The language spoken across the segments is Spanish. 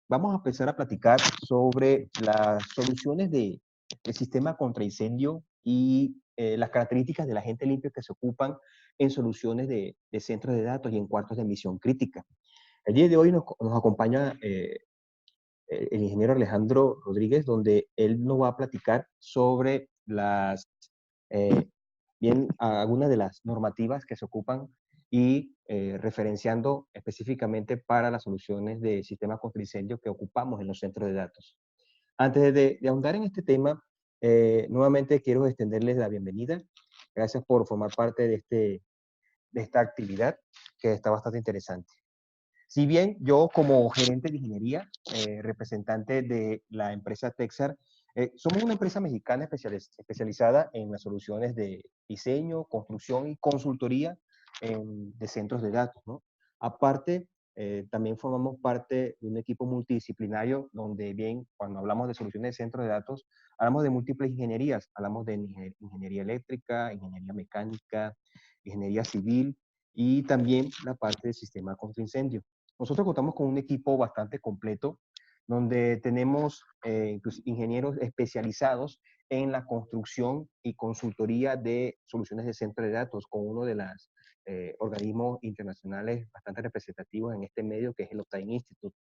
vamos a empezar a platicar sobre las soluciones del sistema contra incendio y las características de la gente limpia que se ocupan en soluciones de centros de datos y en cuartos de emisión crítica. El día de hoy nos acompaña el ingeniero Alejandro Rodríguez, donde él nos va a platicar sobre eh, algunas de las normativas que se ocupan y referenciando específicamente para las soluciones de sistemas contra incendio que ocupamos en los centros de datos. Antes de ahondar en este tema, nuevamente quiero extenderles la bienvenida. Gracias por formar parte de esta actividad que está bastante interesante. Si bien yo como gerente de ingeniería, representante de la empresa Texar, somos una empresa mexicana especializada en las soluciones de diseño, construcción y consultoría de centros de datos, ¿no? Aparte, también formamos parte de un equipo multidisciplinario donde bien, cuando hablamos de soluciones de centros de datos, hablamos de múltiples ingenierías, hablamos de ingeniería eléctrica, ingeniería mecánica, ingeniería civil y también la parte del sistema contra incendio. Nosotros contamos con un equipo bastante completo, donde tenemos ingenieros especializados en la construcción y consultoría de soluciones de centro de datos, con uno de los organismos internacionales bastante representativos en este medio, que es el Optime Institute.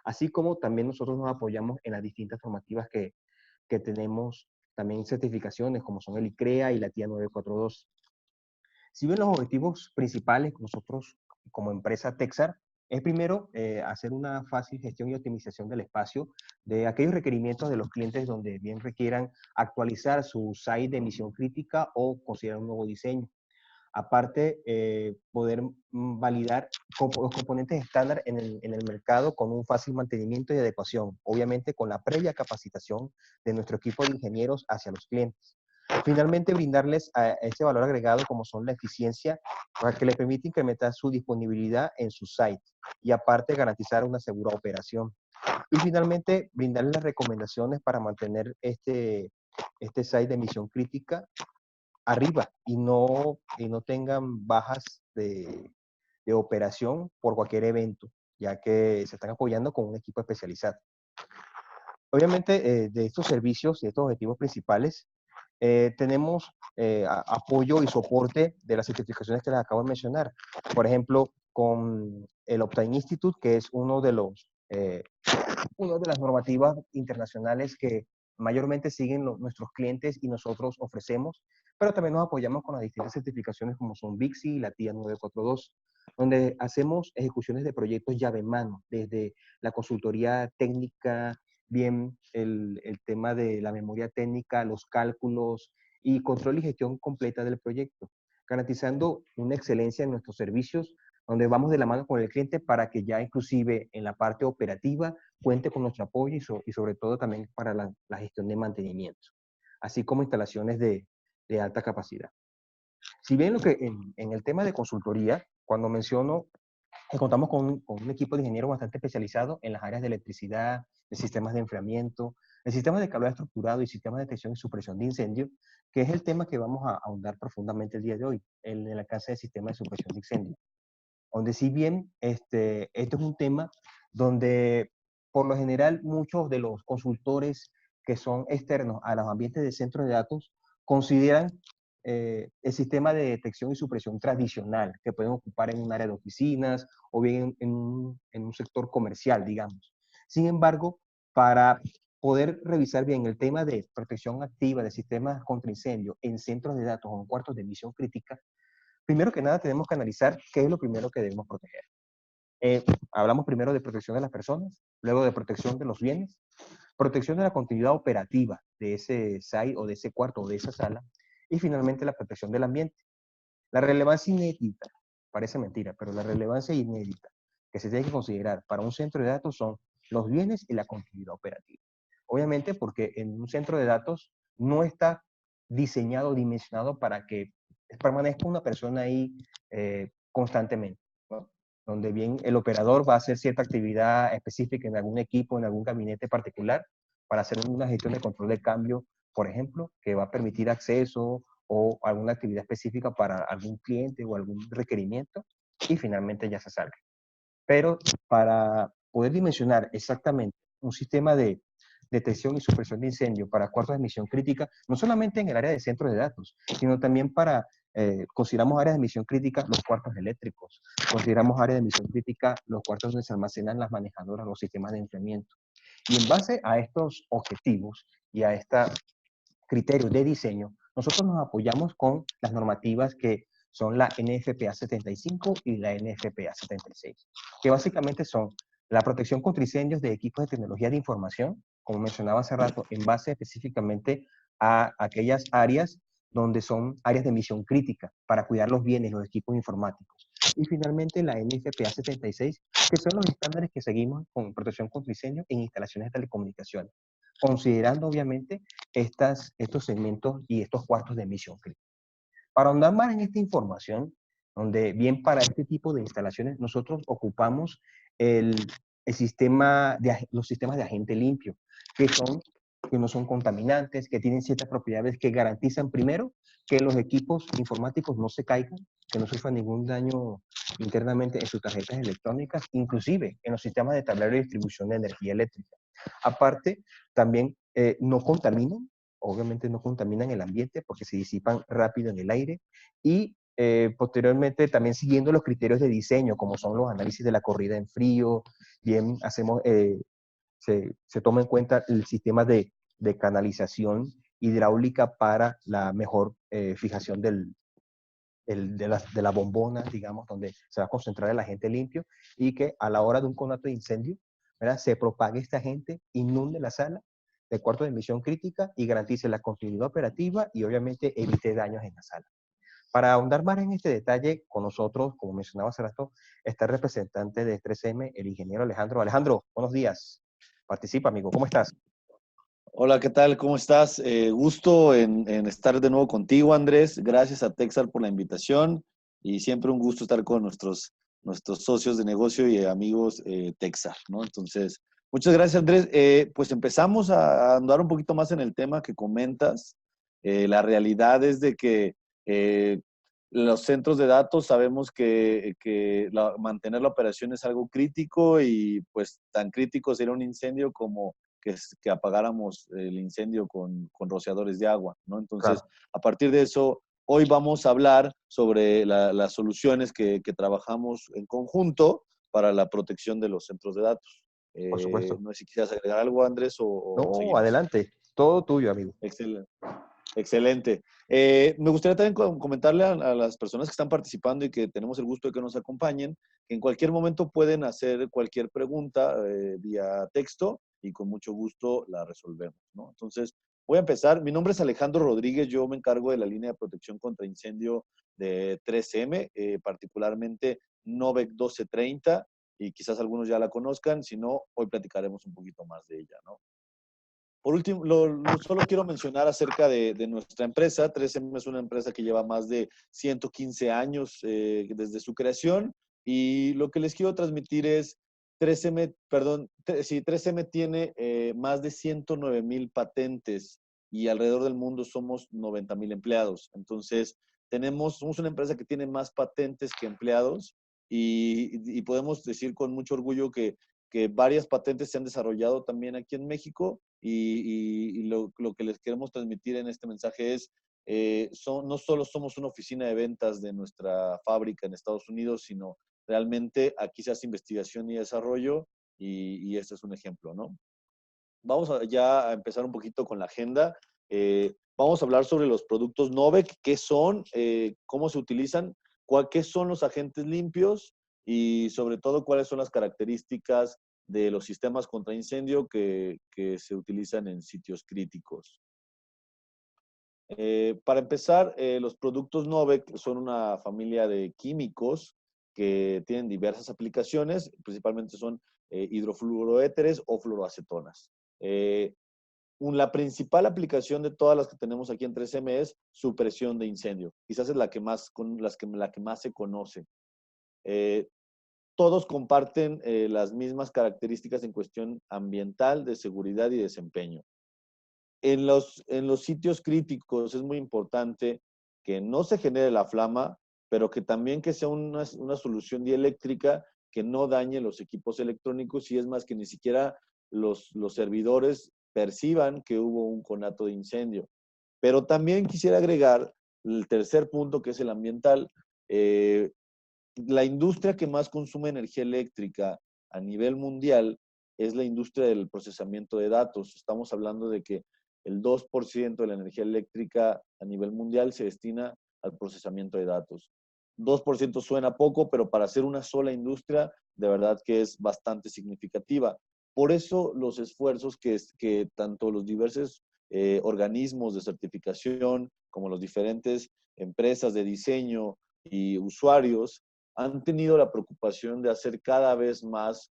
Así como también nosotros nos apoyamos en las distintas normativas que tenemos, también certificaciones como son el ICREA y la TIA 942. Si bien los objetivos principales que nosotros como empresa Texar es primero hacer una fácil gestión y optimización del espacio de aquellos requerimientos de los clientes donde bien requieran actualizar su site de emisión crítica o considerar un nuevo diseño. Aparte, poder validar los componentes estándar en el mercado con un fácil mantenimiento y adecuación, obviamente con la previa capacitación de nuestro equipo de ingenieros hacia los clientes. Finalmente, brindarles a ese valor agregado como son la eficiencia para que les permita incrementar su disponibilidad en su site y aparte garantizar una segura operación. Y finalmente, brindarles las recomendaciones para mantener este site de emisión crítica arriba y no tengan bajas de operación por cualquier evento, ya que se están apoyando con un equipo especializado. Obviamente, de estos servicios y estos objetivos principales, tenemos apoyo y soporte de las certificaciones que les acabo de mencionar. Por ejemplo, con el Optime Institute, que es una de las normativas internacionales que mayormente siguen nuestros clientes y nosotros ofrecemos, pero también nos apoyamos con las distintas certificaciones como son BIXI y la TIA 942, donde hacemos ejecuciones de proyectos llave en mano, desde la consultoría técnica, bien el tema de la memoria técnica, los cálculos y control y gestión completa del proyecto, garantizando una excelencia en nuestros servicios, donde vamos de la mano con el cliente para que ya inclusive en la parte operativa cuente con nuestro apoyo y sobre todo también para la gestión de mantenimiento, así como instalaciones de alta capacidad. Si bien en el tema de consultoría, cuando menciono que contamos con un equipo de ingenieros bastante especializado en las áreas de electricidad, de sistemas de enfriamiento, el sistema de calor estructurado y sistemas de detección y supresión de incendio, que es el tema que vamos a ahondar profundamente el día de hoy, el alcance del sistema de supresión de incendio. Donde si bien esto es un tema donde por lo general muchos de los consultores que son externos a los ambientes de centros de datos consideran el sistema de detección y supresión tradicional que pueden ocupar en un área de oficinas o bien en un sector comercial, digamos. Sin embargo, para poder revisar bien el tema de protección activa de sistemas contra incendio en centros de datos o en cuartos de emisión crítica, primero que nada tenemos que analizar qué es lo primero que debemos proteger. Hablamos primero de protección de las personas, luego de protección de los bienes, protección de la continuidad operativa de ese site o de ese cuarto o de esa sala, y finalmente la protección del ambiente. La relevancia inédita, parece mentira, pero la relevancia inédita que se tiene que considerar para un centro de datos son los bienes y la continuidad operativa. Obviamente porque en un centro de datos no está diseñado o dimensionado para que permanezca una persona ahí constantemente, ¿no? Donde bien el operador va a hacer cierta actividad específica en algún equipo, en algún gabinete particular, para hacer una gestión de control de cambio, por ejemplo, que va a permitir acceso o alguna actividad específica para algún cliente o algún requerimiento, y finalmente ya se salga. Pero para poder dimensionar exactamente un sistema de detección y supresión de incendio para cuartos de misión crítica, no solamente en el área de centros de datos, sino también para, consideramos áreas de misión crítica los cuartos eléctricos, consideramos áreas de misión crítica los cuartos donde se almacenan las manejadoras, los sistemas de enfriamiento. Y en base a estos objetivos y a estos criterios de diseño, nosotros nos apoyamos con las normativas que son la NFPA 75 y la NFPA 76, que básicamente son la protección contra incendios de equipos de tecnología de información, como mencionaba hace rato, en base específicamente a aquellas áreas donde son áreas de misión crítica para cuidar los bienes, los equipos informáticos. Y finalmente la NFPA 76, que son los estándares que seguimos con protección contra incendios en instalaciones de telecomunicaciones, considerando obviamente estos segmentos y estos cuartos de emisión crítica. Para ahondar más en esta información, donde bien para este tipo de instalaciones nosotros ocupamos el, los sistemas de agente limpio, que no son contaminantes, que tienen ciertas propiedades que garantizan primero que los equipos informáticos no se caigan, que no sufran ningún daño internamente en sus tarjetas electrónicas, inclusive en los sistemas de tablero de distribución de energía eléctrica. Aparte, también no contaminan, obviamente no contaminan el ambiente porque se disipan rápido en el aire y posteriormente también siguiendo los criterios de diseño como son los análisis de la corrida en frío, bien hacemos, se toma en cuenta el sistema de canalización hidráulica para la mejor fijación de la bombona, digamos, donde se va a concentrar el agente limpio y que a la hora de un conato de incendio, ¿verdad?, se propague este agente, inunde la sala de cuarto de emisión crítica y garantice la continuidad operativa y obviamente evite daños en la sala. Para ahondar más en este detalle, con nosotros, como mencionaba hace rato, está el representante de 3M, el ingeniero Alejandro. Alejandro, buenos días. Participa, amigo. ¿Cómo estás? Hola, ¿qué tal? ¿Cómo estás? Gusto en estar de nuevo contigo, Andrés. Gracias a Texar por la invitación y siempre un gusto estar con nuestros socios de negocio y amigos Texar, ¿no? Entonces, muchas gracias, Andrés. Pues empezamos a andar un poquito más en el tema que comentas. La realidad es de que los centros de datos sabemos que mantener la operación es algo crítico y pues tan crítico sería un incendio como que apagáramos el incendio con rociadores de agua, ¿no? Entonces, Claro, a partir de eso, hoy vamos a hablar sobre las soluciones que trabajamos en conjunto para la protección de los centros de datos. por supuesto. No sé si quisieras agregar algo, Andrés, o No, seguimos. adelante. Todo tuyo, amigo. Excelente. Excelente. Me gustaría también comentarle a las personas que están participando y que tenemos el gusto de que nos acompañen, que en cualquier momento pueden hacer cualquier pregunta vía texto y con mucho gusto la resolvemos, ¿no? Entonces, voy a empezar. Mi nombre es Alejandro Rodríguez, yo me encargo de la línea de protección contra incendio de 3M, particularmente Novec 1230, y quizás algunos ya la conozcan, si no, hoy platicaremos un poquito más de ella, ¿no? Por último, solo quiero mencionar acerca de nuestra empresa. 3M es una empresa que lleva más de 115 años desde su creación y lo que les quiero transmitir es 3M, perdón, sí, 3M tiene más de 109,000 patentes y alrededor del mundo somos 90,000 empleados. Entonces, somos una empresa que tiene más patentes que empleados y podemos decir con mucho orgullo que varias patentes se han desarrollado también aquí en México y lo que les queremos transmitir en este mensaje es, no solo somos una oficina de ventas de nuestra fábrica en Estados Unidos, sino realmente aquí se hace investigación y desarrollo y este es un ejemplo, ¿no? Vamos ya a empezar un poquito con la agenda. Vamos a hablar sobre los productos Novec, qué son, cómo se utilizan, qué son los agentes limpios y sobre todo cuáles son las características de los sistemas contra incendio que se utilizan en sitios críticos. Para empezar, los productos Novec son una familia de químicos que tienen diversas aplicaciones, principalmente son hidrofluoroéteres o fluoroacetonas. La principal aplicación de todas las que tenemos aquí en 3M es supresión de incendio. Quizás es la que más se conoce. Eh, Todos comparten las mismas características en cuestión ambiental, de seguridad y desempeño. En los sitios críticos es muy importante que no se genere la flama, pero que también que sea una solución dieléctrica que no dañe los equipos electrónicos y es más que ni siquiera los servidores perciban que hubo un conato de incendio. Pero también quisiera agregar el tercer punto, que es el ambiental. La industria que más consume energía eléctrica a nivel mundial es la industria del procesamiento de datos. Estamos hablando de que el 2% de la energía eléctrica a nivel mundial se destina al procesamiento de datos. 2% suena poco, pero para hacer una sola industria, de verdad que es bastante significativa. Por eso los esfuerzos que tanto los diversos organismos de certificación como las diferentes empresas de diseño y usuarios han tenido la preocupación de hacer cada vez más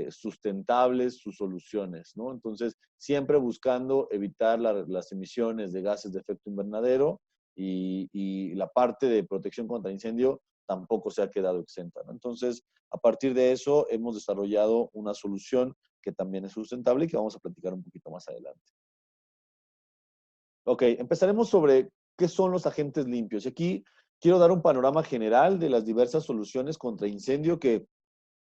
sustentables sus soluciones, ¿no? Entonces, siempre buscando evitar las emisiones de gases de efecto invernadero y la parte de protección contra incendio tampoco se ha quedado exenta, ¿no? Entonces, a partir de eso, hemos desarrollado una solución que también es sustentable y que vamos a platicar un poquito más adelante. Ok, empezaremos sobre qué son los agentes limpios. Y aquí quiero dar un panorama general de las diversas soluciones contra incendio que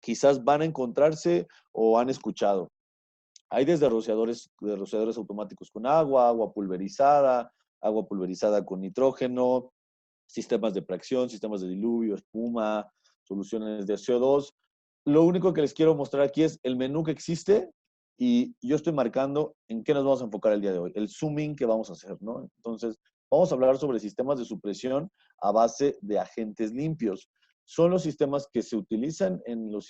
quizás van a encontrarse o han escuchado. Hay desde rociadores automáticos con agua pulverizada con nitrógeno, sistemas de tracción, sistemas de diluvio, espuma, soluciones de CO2. Lo único que les quiero mostrar aquí es el menú que existe y yo estoy marcando en qué nos vamos a enfocar el día de hoy, el zooming que vamos a hacer, ¿no? Entonces, vamos a hablar sobre sistemas de supresión a base de agentes limpios. Son los sistemas que se utilizan en los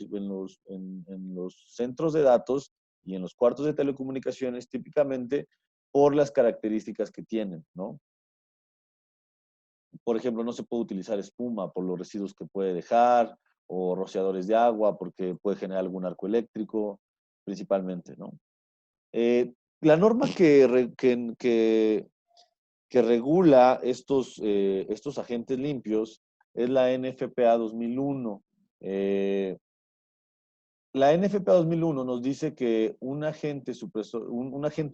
centros de datos y en los cuartos de telecomunicaciones típicamente por las características que tienen, ¿no? Por ejemplo, no se puede utilizar espuma por los residuos que puede dejar, o rociadores de agua porque puede generar algún arco eléctrico, principalmente, ¿no? La norma que regula estos agentes limpios es la NFPA 2001. La NFPA 2001 nos dice que un agente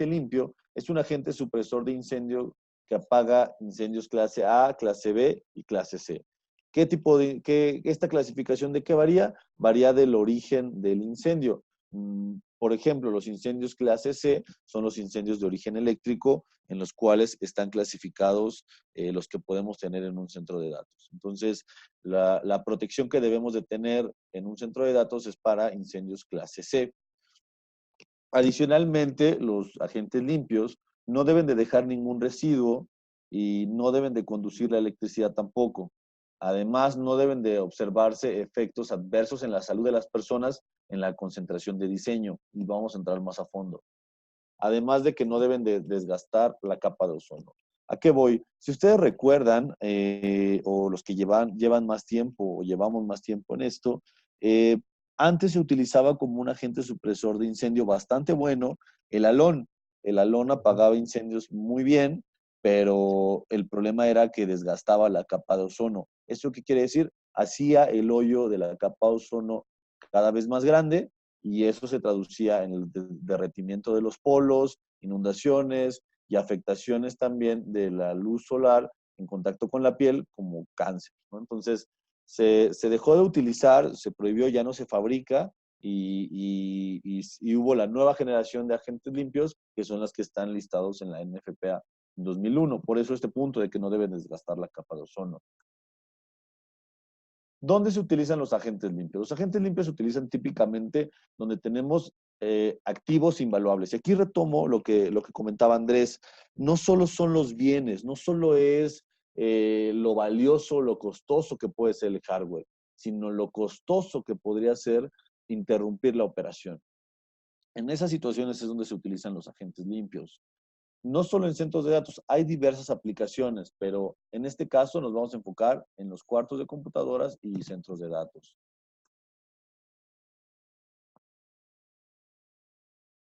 limpio es un agente supresor de incendio que apaga incendios clase A, clase B y clase C. ¿Esta clasificación de qué varía? Varía del origen del incendio. Por ejemplo, los incendios clase C son los incendios de origen eléctrico en los cuales están clasificados los que podemos tener en un centro de datos. Entonces, la protección que debemos de tener en un centro de datos es para incendios clase C. Adicionalmente, los agentes limpios no deben de dejar ningún residuo y no deben de conducir la electricidad tampoco. Además, no deben de observarse efectos adversos en la salud de las personas en la concentración de diseño, y vamos a entrar más a fondo. Además de que no deben de desgastar la capa de ozono. ¿A qué voy? Si ustedes recuerdan, o los que llevan más tiempo o llevamos más tiempo en esto, antes se utilizaba como un agente supresor de incendio bastante bueno el halón. El halón apagaba incendios muy bien, pero el problema era que desgastaba la capa de ozono. ¿Esto qué quiere decir? Hacía el hoyo de la capa de ozono cada vez más grande y eso se traducía en el derretimiento de los polos, inundaciones y afectaciones también de la luz solar en contacto con la piel como cáncer, ¿no? Entonces, se dejó de utilizar, se prohibió, ya no se fabrica y hubo la nueva generación de agentes limpios que son las que están listados en la NFPA 2001. Por eso este punto de que no deben desgastar la capa de ozono. ¿Dónde se utilizan los agentes limpios? Los agentes limpios se utilizan típicamente donde tenemos activos invaluables. Y aquí retomo lo que comentaba Andrés. No solo son los bienes, no solo es lo valioso, lo costoso que puede ser el hardware, sino lo costoso que podría ser interrumpir la operación. En esas situaciones es donde se utilizan los agentes limpios. No solo en centros de datos, hay diversas aplicaciones, pero en este caso nos vamos a enfocar en los cuartos de computadoras y centros de datos.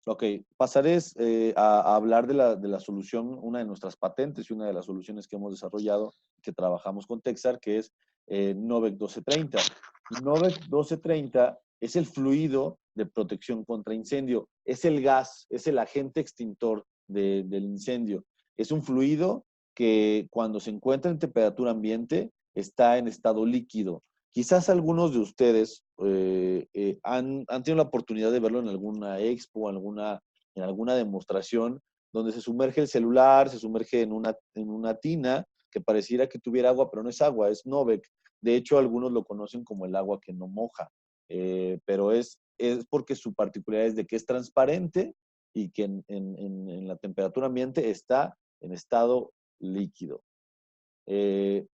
Ok, pasaré a hablar de la solución, una de nuestras patentes y una de las soluciones que hemos desarrollado, que trabajamos con Texar, que es Novec 1230. Novec 1230 es el fluido de protección contra incendio, es el gas, es el agente extintor del incendio. Es un fluido que cuando se encuentra en temperatura ambiente está en estado líquido. Quizás algunos de ustedes han tenido la oportunidad de verlo en alguna expo, en alguna demostración, donde se sumerge el celular, se sumerge en una tina que pareciera que tuviera agua, pero no es agua, es Novec. De hecho, algunos lo conocen como el agua que no moja, pero es porque su particularidad es de que es transparente y que en la temperatura ambiente está en estado líquido.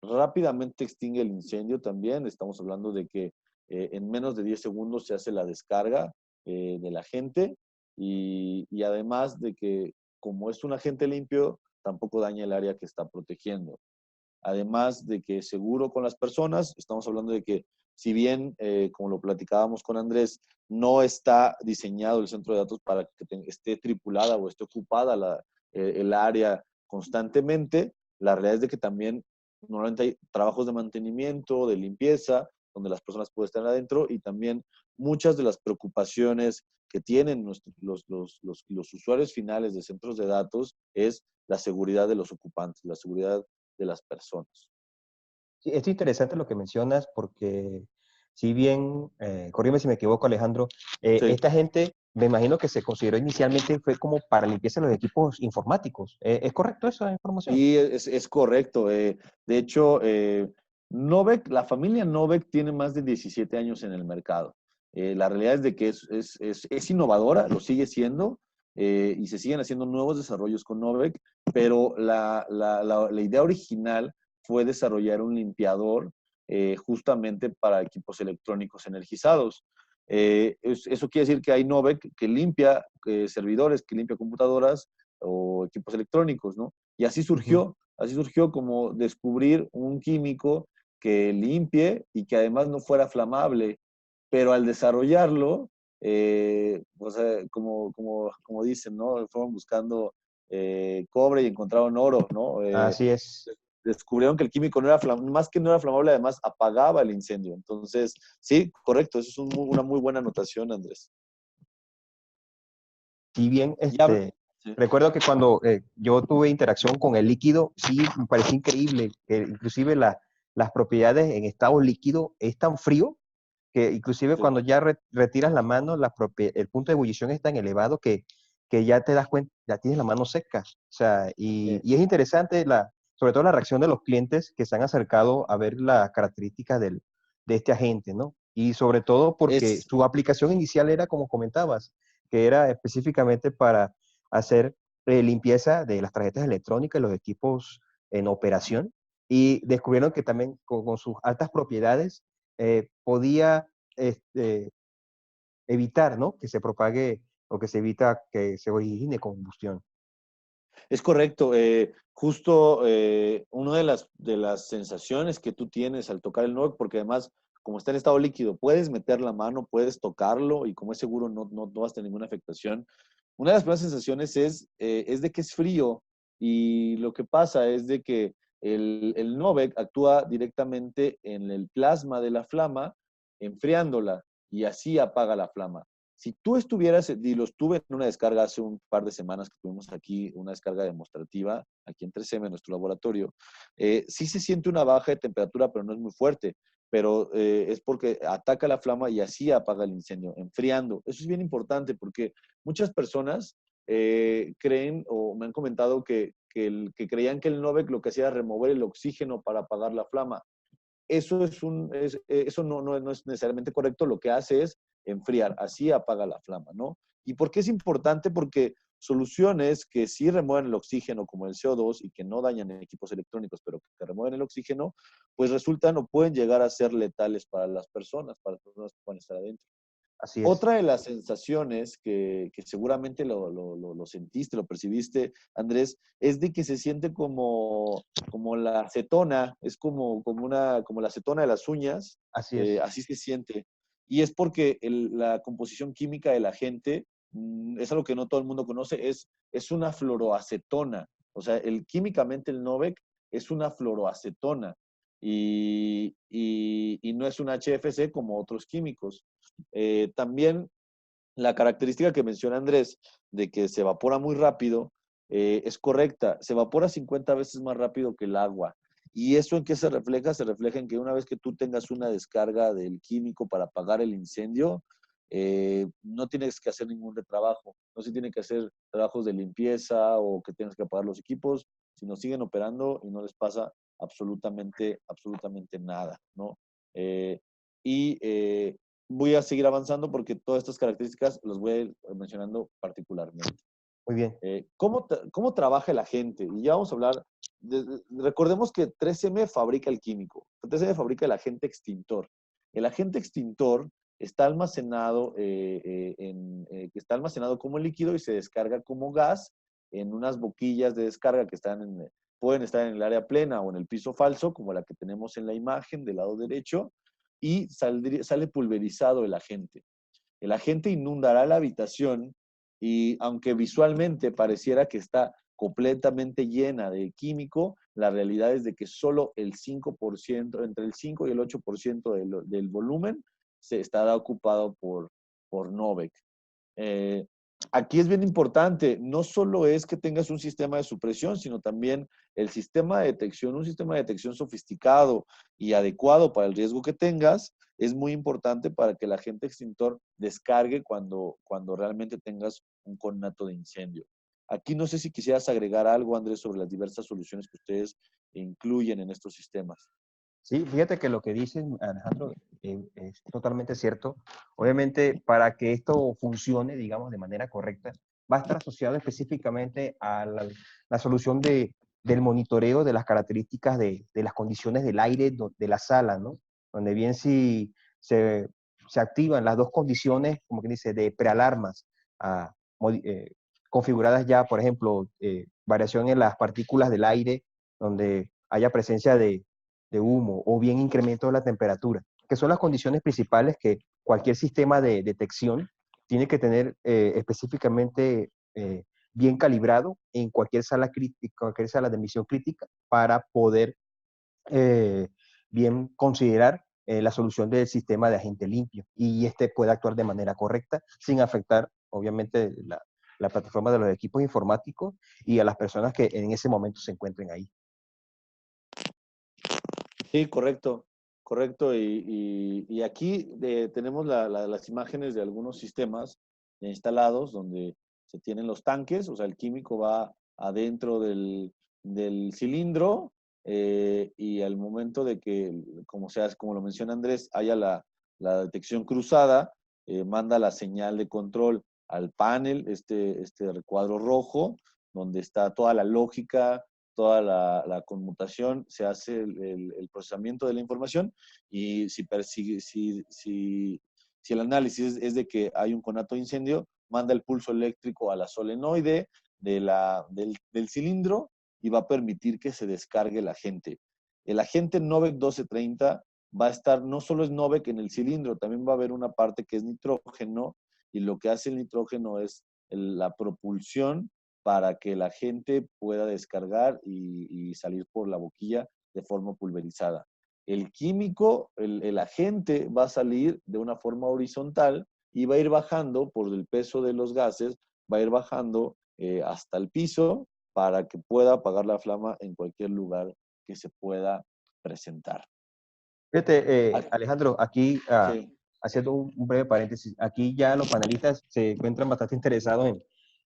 Rápidamente extingue el incendio también. Estamos hablando de que en menos de 10 segundos se hace la descarga de la gente y además de que como es un agente limpio, tampoco daña el área que está protegiendo. Además de que es seguro con las personas, estamos hablando de que si bien, como lo platicábamos con Andrés, no está diseñado el centro de datos para que esté tripulada o esté ocupada el área constantemente, la realidad es de que también normalmente hay trabajos de mantenimiento, de limpieza, donde las personas pueden estar adentro y también muchas de las preocupaciones que tienen los usuarios finales de centros de datos es la seguridad de los ocupantes, la seguridad de las personas. Sí, esto es interesante lo que mencionas porque si bien, corrígeme si me equivoco Alejandro, Sí. esta gente me imagino que se consideró inicialmente fue como para limpieza de los equipos informáticos. ¿Es correcto esa información? Sí, es correcto. De hecho, Novec, la familia Novec tiene más de 17 años en el mercado. La realidad es de que es innovadora, lo sigue siendo, y se siguen haciendo nuevos desarrollos con Novec, pero la idea original fue desarrollar un limpiador justamente para equipos electrónicos energizados. Eso quiere decir que hay Novec que limpia servidores, que limpia computadoras o equipos electrónicos, ¿no? Y Ujú. así surgió como descubrir un químico que limpie y que además no fuera flamable, pero al desarrollarlo, o sea, como dicen, ¿no? Fueron buscando cobre y encontraron oro, ¿no? Así es. Descubrieron que el químico no era flamable, más que no era flamable, además apagaba el incendio. Entonces, sí, correcto, eso es una muy buena anotación, Andrés. Si bien, Y habla, sí, recuerdo que cuando yo tuve interacción con el líquido, sí me pareció increíble que inclusive las propiedades en estado líquido es tan frío que inclusive sí. cuando ya retiras la mano, el punto de ebullición es tan elevado que ya te das cuenta, ya tienes la mano seca. O sea, y es interesante, sobre todo la reacción de los clientes que se han acercado a ver las características de este agente, ¿no? Y sobre todo porque Es, su aplicación inicial era, como comentabas, que era específicamente para hacer limpieza de las tarjetas electrónicas y los equipos en operación. Y descubrieron que también con sus altas propiedades podía este, evitar, ¿no? Que se propague o que se evita que se origine combustión. Es correcto. Justo una de las sensaciones que tú tienes al tocar el Novec, porque además, como está en estado líquido, puedes meter la mano, puedes tocarlo y como es seguro no vas a tener ninguna afectación. Una de las primeras sensaciones es de que es frío y lo que pasa es de que el Novec actúa directamente en el plasma de la flama, enfriándola y así apaga la flama. Si tú estuvieras, y lo estuve en una descarga hace un par de semanas que tuvimos aquí, una descarga demostrativa, aquí en 3M, en nuestro laboratorio, sí se siente una baja de temperatura, pero no es muy fuerte, pero es porque ataca la flama y así apaga el incendio, enfriando. Eso es bien importante porque muchas personas creen o me han comentado que creían que el Novec lo que hacía era remover el oxígeno para apagar la flama. Eso no es necesariamente correcto. Lo que hace es enfriar, así apaga la flama, ¿no? ¿Y por qué es importante? Porque soluciones que sí remueven el oxígeno, como el CO2, y que no dañan equipos electrónicos, pero que remueven el oxígeno, pues resultan o pueden llegar a ser letales para las personas que pueden estar adentro. Así es. Otra de las sensaciones que seguramente lo sentiste, lo percibiste, Andrés, es de que se siente como la acetona, es como la acetona de las uñas, Así es. así se siente. Y es porque la composición química de la gente, es algo que no todo el mundo conoce, es una fluoroacetona. O sea, químicamente el Novec es una fluoroacetona y no es un HFC como otros químicos. También la característica que menciona Andrés de que se evapora muy rápido es correcta. Se evapora 50 veces más rápido que el agua. ¿Y eso en qué se refleja? Se refleja en que una vez que tú tengas una descarga del químico para apagar el incendio, no tienes que hacer ningún retrabajo, no se tiene que hacer trabajos de limpieza o que tengas que apagar los equipos, sino siguen operando y no les pasa absolutamente nada, ¿no? Eh, y voy a seguir avanzando porque todas estas características las voy a ir mencionando particularmente. Muy bien. ¿Cómo trabaja la gente? Y ya vamos a hablar, recordemos que 3M fabrica el químico, 3M fabrica el agente extintor. El agente extintor está almacenado, está almacenado como líquido y se descarga como gas en unas boquillas de descarga que pueden estar en el área plena o en el piso falso, como la que tenemos en la imagen del lado derecho, y sale pulverizado el agente. El agente inundará la habitación y aunque visualmente pareciera que está completamente llena de químico, la realidad es de que solo el 5%, entre el 5 y el 8% del volumen se estará ocupado por Novec. Eh, Aquí es bien importante, no solo es que tengas un sistema de supresión, sino también el sistema de detección, un sistema de detección sofisticado y adecuado para el riesgo que tengas, es muy importante para que el agente extintor descargue cuando realmente tengas un conato de incendio. Aquí no sé si quisieras agregar algo, Andrés, sobre las diversas soluciones que ustedes incluyen en estos sistemas. Sí, fíjate que lo que dices, Alejandro, es totalmente cierto. Obviamente, para que esto funcione, digamos, de manera correcta, va a estar asociado específicamente a la solución del monitoreo de las características de las condiciones del aire de la sala, ¿no? Donde bien si se activan las dos condiciones, como que dice, de prealarmas, ah, configuradas ya, por ejemplo, variación en las partículas del aire, donde haya presencia de humo o bien incremento de la temperatura, que son las condiciones principales que cualquier sistema de detección tiene que tener específicamente bien calibrado en cualquier sala crítica, cualquier sala de emisión crítica para poder eh, bien considerar la solución del sistema de agente limpio y este puede actuar de manera correcta sin afectar, obviamente, la plataforma de los equipos informáticos y a las personas que en ese momento se encuentren ahí. Sí, correcto, correcto. Y aquí tenemos las imágenes de algunos sistemas instalados donde se tienen los tanques, o sea, el químico va adentro del cilindro y al momento de que, como lo menciona Andrés, haya la detección cruzada, manda la señal de control al panel, este recuadro rojo, donde está toda la lógica, toda la conmutación, se hace el procesamiento de la información y si el análisis es de que hay un conato de incendio, manda el pulso eléctrico a la solenoide del cilindro y va a permitir que se descargue el agente. El agente Novec 1230 va a estar, no solo es Novec en el cilindro, también va a haber una parte que es nitrógeno y lo que hace el nitrógeno es la propulsión para que la gente pueda descargar y salir por la boquilla de forma pulverizada. El químico, el agente va a salir de una forma horizontal y va a ir bajando por el peso de los gases, va a ir bajando hasta el piso para que pueda apagar la flama en cualquier lugar que se pueda presentar. Fíjate, Ah, Alejandro, aquí, sí, haciendo un breve paréntesis, aquí ya los panelistas se encuentran bastante interesados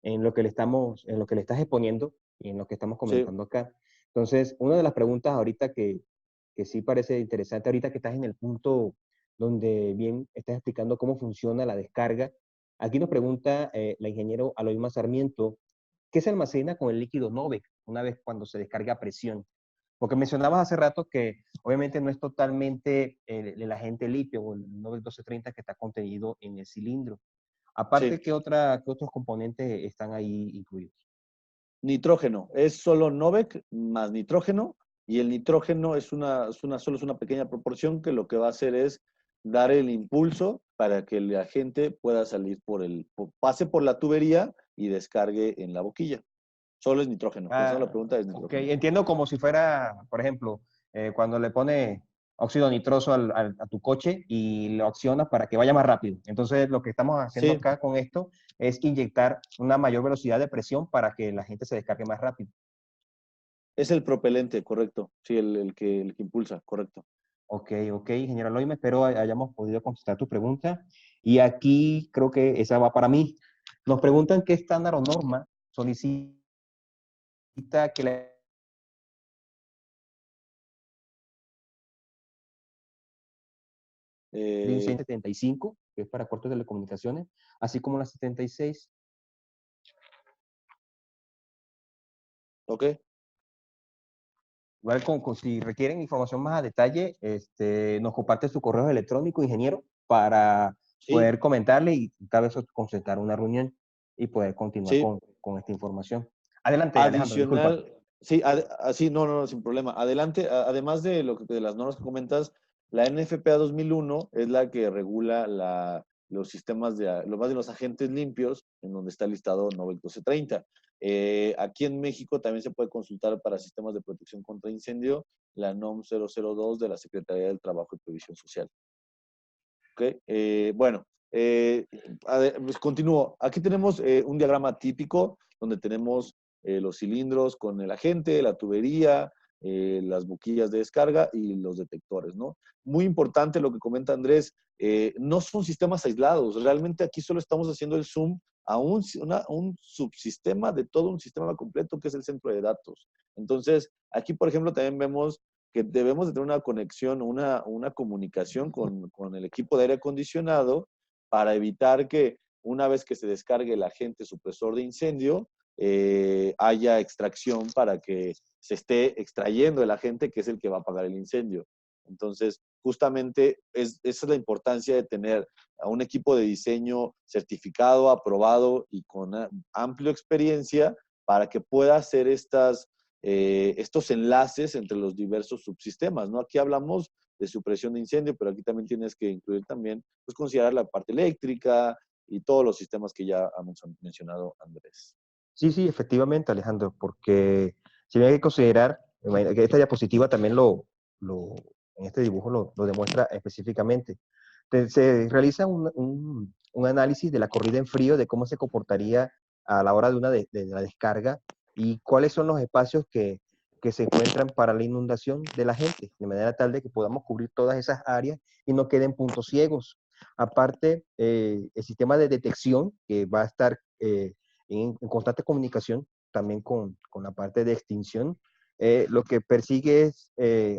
en lo que en lo que le estás exponiendo y en lo que estamos sí. comentando acá. Entonces, una de las preguntas ahorita que sí parece interesante, ahorita que estás en el punto donde bien estás explicando cómo funciona la descarga, aquí nos pregunta la ingeniero Aloyma Sarmiento, ¿qué se almacena con el líquido Novec una vez cuando se descarga a presión? Porque mencionabas hace rato que obviamente no es totalmente el agente litio o el Novec 1230 que está contenido en el cilindro. Aparte, Sí, qué otros componentes están ahí incluidos? nitrógeno. Es solo Novec más nitrógeno y el nitrógeno solo es una pequeña proporción que lo que va a hacer es dar el impulso para que el agente pueda salir pase por la tubería y descargue en la boquilla. Solo es nitrógeno. Contestando la Ah, pregunta, es ok, nitrógeno. entiendo como si fuera, por ejemplo, cuando le pones óxido nitroso a tu coche y lo accionas para que vaya más rápido. Entonces, lo que estamos haciendo Sí, acá con esto es inyectar una mayor velocidad de presión para que la gente se descargue más rápido. Es el propelente, correcto. Sí, el que impulsa, correcto. Ok, ok, ingeniero Eloy, me espero hayamos podido contestar tu pregunta. Y aquí creo que esa va para mí. Nos preguntan qué estándar o norma solicita que la Eh, licencia 75, que es para cuartos de telecomunicaciones, así como la 76. ok, Igual, si requieren información más a detalle, nos comparte su correo electrónico, ingeniero, para sí, poder comentarle y tal vez concertar una reunión y poder continuar sí. con esta información. Adelante, Alejandro, disculpa. Adicional, sí, así, no, no, no, sin problema. Adelante, además de de las normas que comentas, la NFPA 2001 es la que regula los sistemas lo más de los agentes limpios, en donde está listado Nobel 1230. Aquí en México también se puede consultar para sistemas de protección contra incendio la NOM 002 de la Secretaría del Trabajo y Previsión Social. ¿Ok? Bueno, pues continúo. Aquí tenemos un diagrama típico donde tenemos los cilindros con el agente, la tubería, las boquillas de descarga y los detectores, ¿no? Muy importante lo que comenta Andrés, no son sistemas aislados, realmente aquí solo estamos haciendo el zoom a un subsistema de todo un sistema completo que es el centro de datos. Entonces, aquí, por ejemplo, también vemos que debemos de tener una conexión, una comunicación con el equipo de aire acondicionado para evitar que una vez que se descargue el agente supresor de incendio, haya extracción para que se esté extrayendo el agente que es el que va a apagar el incendio. Entonces, justamente esa es la importancia de tener a un equipo de diseño certificado, aprobado y con amplia experiencia para que pueda hacer estos enlaces entre los diversos subsistemas, ¿no? Aquí hablamos de supresión de incendio, pero aquí también tienes que incluir también, pues considerar la parte eléctrica y todos los sistemas que ya ha mencionado Andrés. Sí, sí, efectivamente, Alejandro, porque si bien hay que considerar, que esta diapositiva también en este dibujo lo demuestra específicamente. Se realiza un análisis de la corrida en frío, de cómo se comportaría a la hora de la descarga y cuáles son los espacios que se encuentran para la inundación de la gente, de manera tal de que podamos cubrir todas esas áreas y no queden puntos ciegos. Aparte, el sistema de detección que va a estar en constante comunicación también con la parte de extinción, lo que persigue es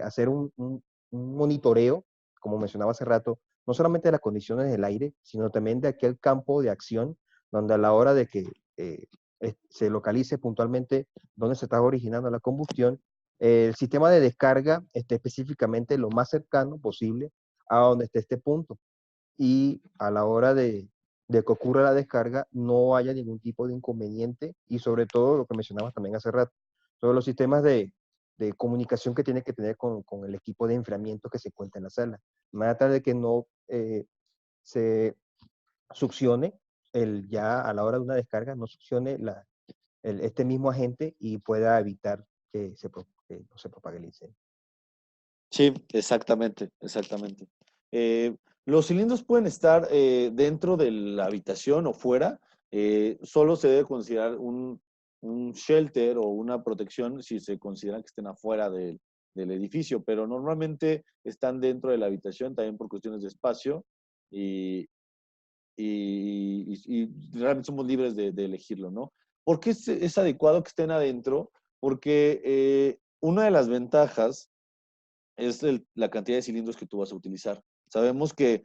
hacer un monitoreo, como mencionaba hace rato, no solamente de las condiciones del aire, sino también de aquel campo de acción donde a la hora de que se localice puntualmente dónde se está originando la combustión, el sistema de descarga esté específicamente lo más cercano posible a donde esté este punto y a la hora de que ocurra la descarga no haya ningún tipo de inconveniente y sobre todo lo que mencionabas también hace rato, todos los sistemas de comunicación que tiene que tener con el equipo de enfriamiento que se encuentra en la sala. Más tarde de que no se succione ya a la hora de una descarga, no succione este mismo agente y pueda evitar que no se propague el incendio. Sí, exactamente, exactamente. Los cilindros pueden estar dentro de la habitación o fuera. Solo se debe considerar un shelter o una protección si se considera que estén afuera del edificio, pero normalmente están dentro de la habitación también por cuestiones de espacio y, y realmente somos libres de elegirlo, ¿no? ¿Por qué es adecuado que estén adentro? Porque una de las ventajas es la cantidad de cilindros que tú vas a utilizar. Sabemos que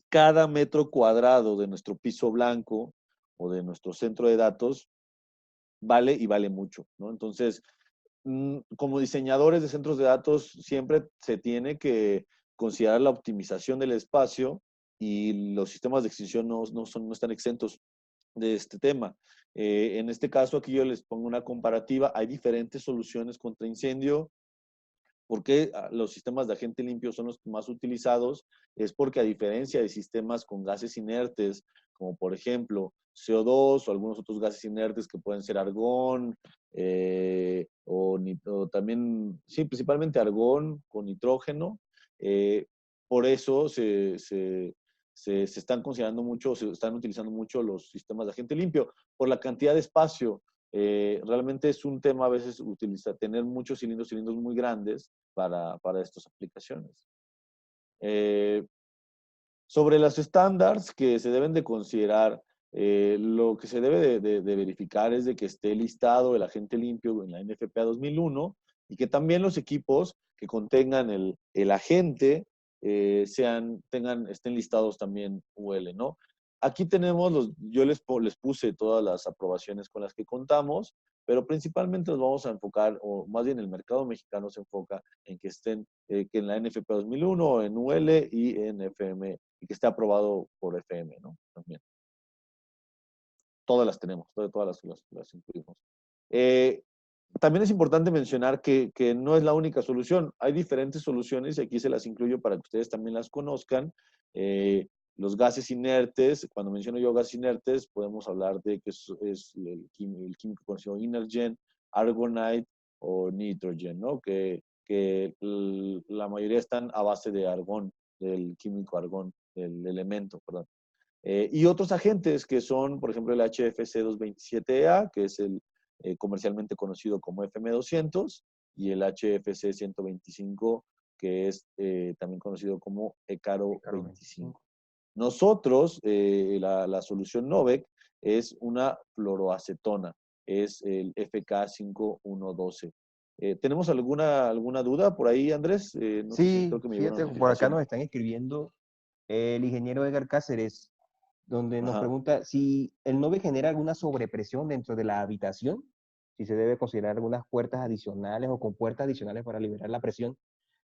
cada metro cuadrado de nuestro piso blanco o de nuestro centro de datos vale y vale mucho, ¿no? Entonces, como diseñadores de centros de datos, siempre se tiene que considerar la optimización del espacio y los sistemas de extinción no están exentos de este tema. En este caso, aquí yo les pongo una comparativa. Hay diferentes soluciones contra incendio. ¿Por qué los sistemas de agente limpio son los más utilizados? Es porque a diferencia de sistemas con gases inertes, como por ejemplo CO2 o algunos otros gases inertes que pueden ser argón, o también, sí, principalmente argón con nitrógeno, eh, por eso se están considerando mucho, se están utilizando mucho los sistemas de agente limpio, por la cantidad de espacio. Realmente es un tema a veces tener muchos cilindros muy grandes para estas aplicaciones. Eh, Sobre los estándares que se deben de considerar, lo que se debe de verificar es de que esté listado el agente limpio en la NFPA 2001 y que también los equipos que contengan el agente estén listados también UL, ¿no? Aquí tenemos yo les puse todas las aprobaciones con las que contamos, pero principalmente nos vamos a enfocar, o más bien el mercado mexicano se enfoca en que estén, que en la NFPA 2001, en UL y en FM, y que esté aprobado por FM, ¿no? También. Todas las tenemos, las incluimos. Eh, También es importante mencionar que no es la única solución. Hay diferentes soluciones y aquí se las incluyo para que ustedes también las conozcan. Los gases inertes, cuando menciono yo gases inertes, podemos hablar de que es el químico conocido Inergen, Argonite o Nitrogen, ¿no? Que la mayoría están a base de argón, del químico argón, del elemento, perdón. Y otros agentes que son, por ejemplo, el HFC 227A, que es el comercialmente conocido como FM200, y el HFC 125, que es también conocido como ECARO 25. Nosotros, la solución Novec es una fluoroacetona, es el FK5112. ¿Tenemos alguna duda por ahí, Andrés? No sé si creo Sí, que me llegó una fíjate, por acá notificación. nos están escribiendo el ingeniero Edgar Cáceres, donde nos Ajá. pregunta si el NOVE genera alguna sobrepresión dentro de la habitación, si se debe considerar algunas puertas adicionales o compuertas adicionales para liberar la presión,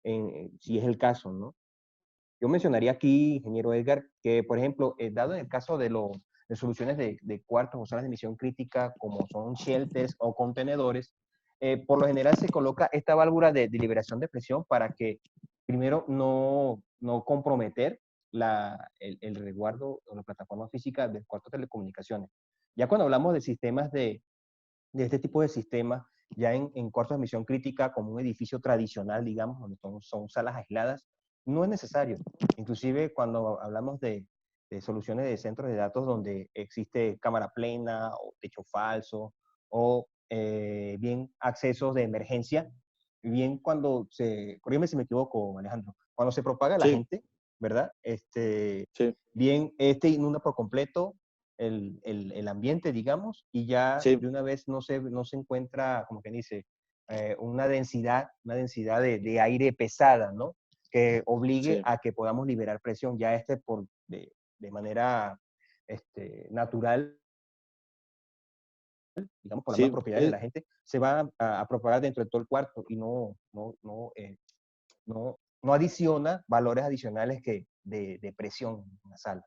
si es el caso, ¿no? Yo mencionaría aquí, ingeniero Edgar, que, por ejemplo, dado en el caso de soluciones de cuartos o zonas de emisión crítica, como son shelters o contenedores, por lo general se coloca esta válvula de liberación de presión para que, primero, no comprometer el resguardo o la plataforma física del cuarto de telecomunicaciones. Ya cuando hablamos de sistemas de este tipo de sistemas, ya en cuartos de emisión crítica, como un edificio tradicional, digamos, donde son salas aisladas, no es necesario. Inclusive cuando hablamos de soluciones de centros de datos donde existe cámara plena o techo falso o bien accesos de emergencia, bien cuando corrígeme si me equivoco, Alejandro, cuando se propaga la Sí, gente, ¿verdad? sí, Bien, inunda por completo el ambiente, digamos, y ya sí, de una vez no se encuentra, como que dice, una densidad de aire pesada, ¿no? Que obligue sí, a que podamos liberar presión. Ya de manera natural, digamos, por las mismas sí. propiedades de la gente, se va a propagar dentro de todo el cuarto y no adiciona valores adicionales de presión en la sala.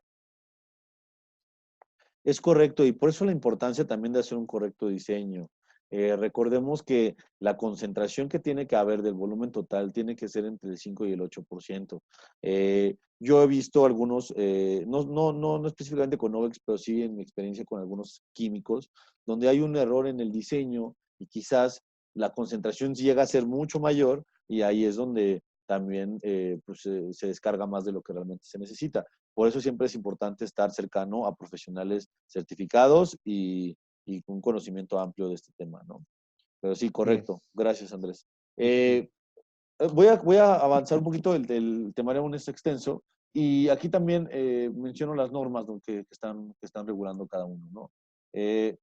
Es correcto, y por eso la importancia también de hacer un correcto diseño. Recordemos que la concentración que tiene que haber del volumen total tiene que ser entre el 5 y el 8%. Yo he visto algunos, no específicamente con Novex, pero sí en mi experiencia con algunos químicos, donde hay un error en el diseño y quizás la concentración llega a ser mucho mayor y ahí es donde también pues, se descarga más de lo que realmente se necesita. Por eso siempre es importante estar cercano a profesionales certificados y con un conocimiento amplio de este tema, ¿no? Pero sí, Así correcto. es. Gracias, Andrés. Sí, sí, sí. Voy a avanzar un poquito el temario aún es extenso y aquí también menciono las normas, ¿no? que están regulando cada uno, ¿no? Eh,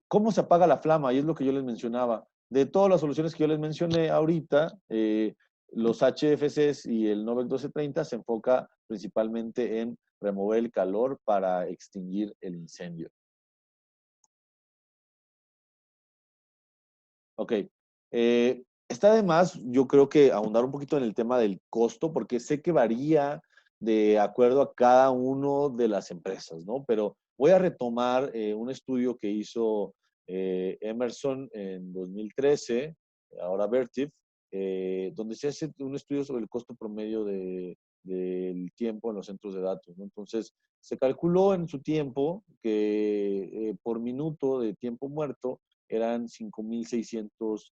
¿Cómo se apaga la flama? Y es lo que yo les mencionaba. De todas las soluciones que yo les mencioné ahorita, los HFCs y el Novec 1230 se enfoca principalmente en remover el calor para extinguir el incendio. Ok. Está de más, yo creo que ahondar un poquito en el tema del costo, porque sé que varía de acuerdo a cada uno de las empresas, ¿no? Pero voy a retomar un estudio que hizo Emerson en 2013, ahora Vertiv, donde se hace un estudio sobre el costo promedio del tiempo en los centros de datos, ¿no? Entonces, se calculó en su tiempo que por minuto de tiempo muerto, eran 5,600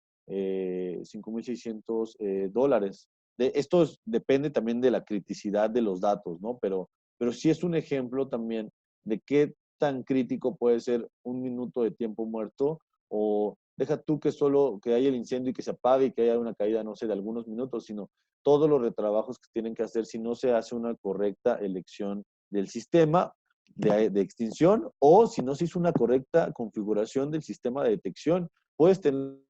dólares. Esto depende también de la criticidad de los datos, ¿no? Pero sí es un ejemplo también de qué tan crítico, puede ser un minuto de tiempo muerto, o deja tú que solo que haya el incendio y que se apague y que haya una caída, no sé, de algunos minutos, sino todos los retrabajos que tienen que hacer si no se hace una correcta elección del sistema de extinción, o si no se hizo una correcta configuración del sistema de detección. Puedes tener...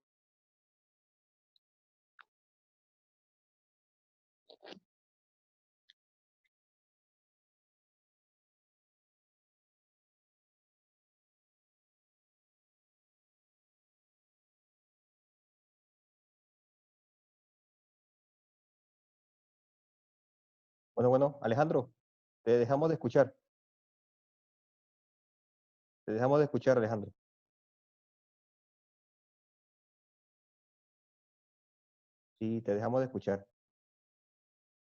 Bueno, Alejandro, te dejamos de escuchar. Te dejamos de escuchar, Alejandro. Sí, te dejamos de escuchar.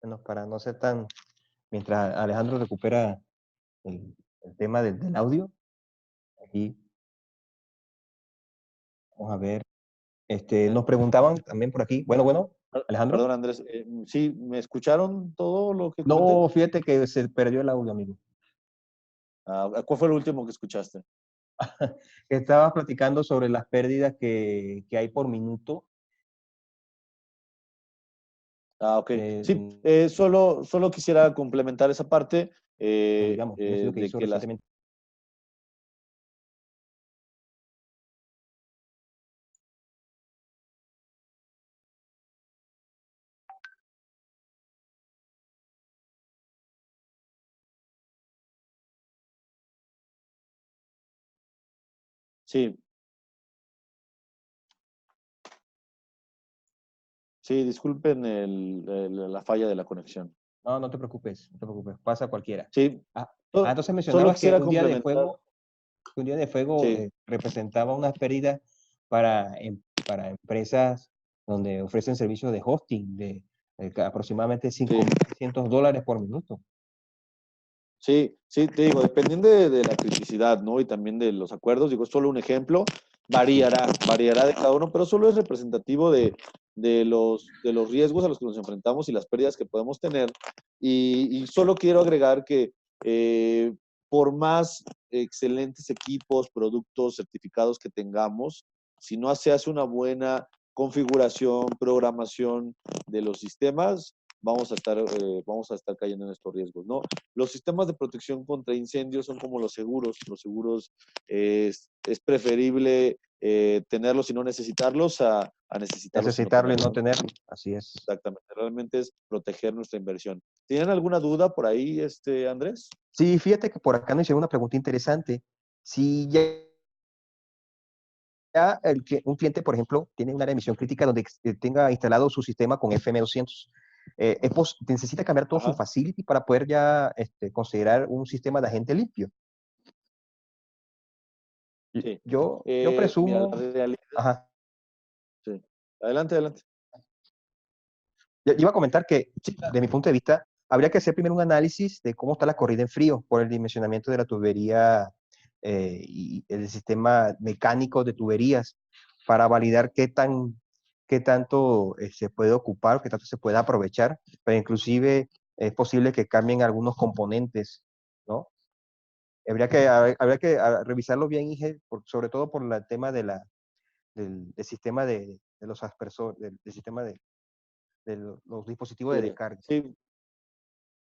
Bueno, para no ser tan... Mientras Alejandro recupera el tema del audio, aquí vamos a ver. Nos preguntaban también por aquí. Bueno, Alejandro. Perdón, Andrés. Sí, ¿me escucharon todo lo que comenté? No, fíjate que se perdió el audio, amigo. ¿Cuál fue el último que escuchaste? Estabas platicando sobre las pérdidas que hay por minuto. Ok. Sí, eh, solo quisiera complementar esa parte digamos, un estudio que de hizo que las... recientemente. Sí, sí, disculpen la falla de la conexión. No, no te preocupes, no te preocupes, pasa cualquiera. Sí, Ah, so- entonces solo mencionabas que quisiera complementar. un día de fuego Sí, representaba unas pérdidas para empresas donde ofrecen servicios de hosting de aproximadamente sí. $5,600 por minuto. Sí, sí, te digo, dependiendo de la criticidad, ¿no? Y también de los acuerdos, digo, es solo un ejemplo, Sí, variará de cada uno, pero solo es representativo de los riesgos a los que nos enfrentamos y las pérdidas que podemos tener. Y solo quiero agregar que eh, por más excelentes equipos, productos, certificados que tengamos, si no se hace una buena configuración, programación de los sistemas, vamos a estar cayendo en estos riesgos, ¿no? Los sistemas de protección contra incendios son como los seguros. Los seguros es preferible tenerlos y no necesitarlos a necesitarlos y no necesitarlo y no tenerlos. tenerlo, así es. Exactamente. Realmente es proteger nuestra inversión. ¿Tienen alguna duda por ahí, Andrés? Sí, fíjate que por acá nos hicieron una pregunta interesante. Si ya un cliente, por ejemplo, tiene un área de emisión crítica donde tenga instalado su sistema con FM200, necesita cambiar todo su Ajá. facility para poder ya considerar un sistema de agente limpio. Sí. Yo Mira, la presumo, realidad. ajá, Sí. Adelante, adelante. yo iba a comentar que, de mi punto de vista, habría que hacer primero un análisis de cómo está la corrida en frío por el dimensionamiento de la tubería y el sistema mecánico de tuberías para validar qué tanto se puede ocupar, qué tanto se puede aprovechar, pero inclusive es posible que cambien algunos componentes, ¿no? Habría que revisarlo bien, Inge, sobre todo por el tema del sistema de los aspersores, del sistema de los dispositivos de descarga. Sí,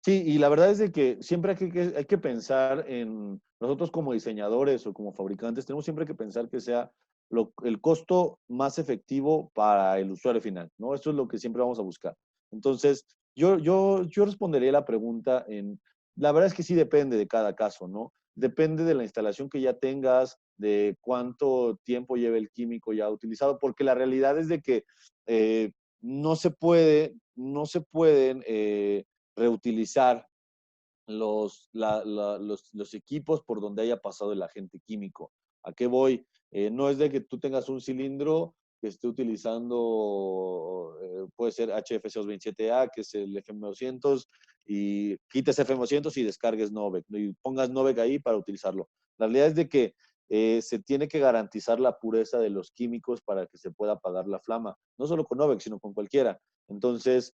sí, y la verdad es de que siempre hay que pensar en nosotros como diseñadores o como fabricantes, tenemos siempre que pensar que sea el costo más efectivo para el usuario final, ¿no? Eso es lo que siempre vamos a buscar. Entonces, yo respondería la pregunta la verdad es que sí depende de cada caso, ¿no? Depende de la instalación que ya tengas, de cuánto tiempo lleve el químico ya utilizado, porque la realidad es de que no se pueden reutilizar los equipos por donde haya pasado el agente químico. ¿A qué voy? No es de que tú tengas un cilindro que esté utilizando, puede ser HFC227A, que es el FM200, y quites FM200 y descargues Novec, ¿no? Y pongas Novec ahí para utilizarlo. La realidad es de que se tiene que garantizar la pureza de los químicos para que se pueda apagar la flama, no solo con Novec, sino con cualquiera. Entonces,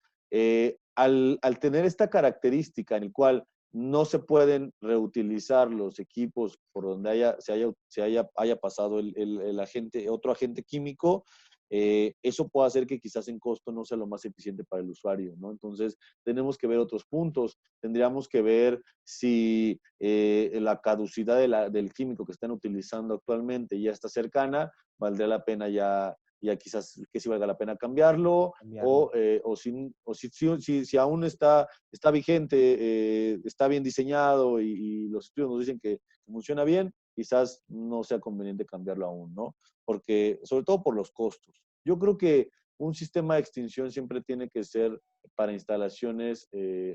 al tener esta característica en el cual no se pueden reutilizar los equipos por donde haya pasado el agente, otro agente químico, eso puede hacer que quizás en costo no sea lo más eficiente para el usuario, ¿no? Entonces, tenemos que ver otros puntos. Tendríamos que ver si la caducidad del químico que están utilizando actualmente ya está cercana, valdría la pena ya quizás que si valga la pena cambiarlo, cambiarlo. si aún está vigente, está bien diseñado y los estudios nos dicen que funciona bien, quizás no sea conveniente cambiarlo aún, ¿no? Porque, sobre todo por los costos. Yo creo que un sistema de extinción siempre tiene que ser para instalaciones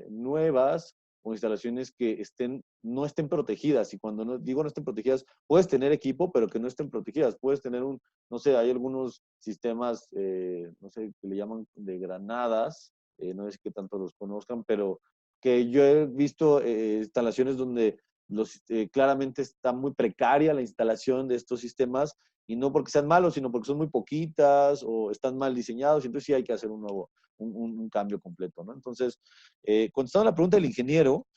nuevas o instalaciones que no estén protegidas. Y cuando digo no estén protegidas, puedes tener equipo, pero que no estén protegidas. Puedes tener no sé, hay algunos sistemas, no sé, que le llaman de granadas, no sé qué tanto los conozcan, pero que yo he visto instalaciones donde claramente está muy precaria la instalación de estos sistemas y no porque sean malos, sino porque son muy poquitas o están mal diseñados, y entonces sí hay que hacer un cambio completo, ¿no? Entonces, contestando a la pregunta del ingeniero,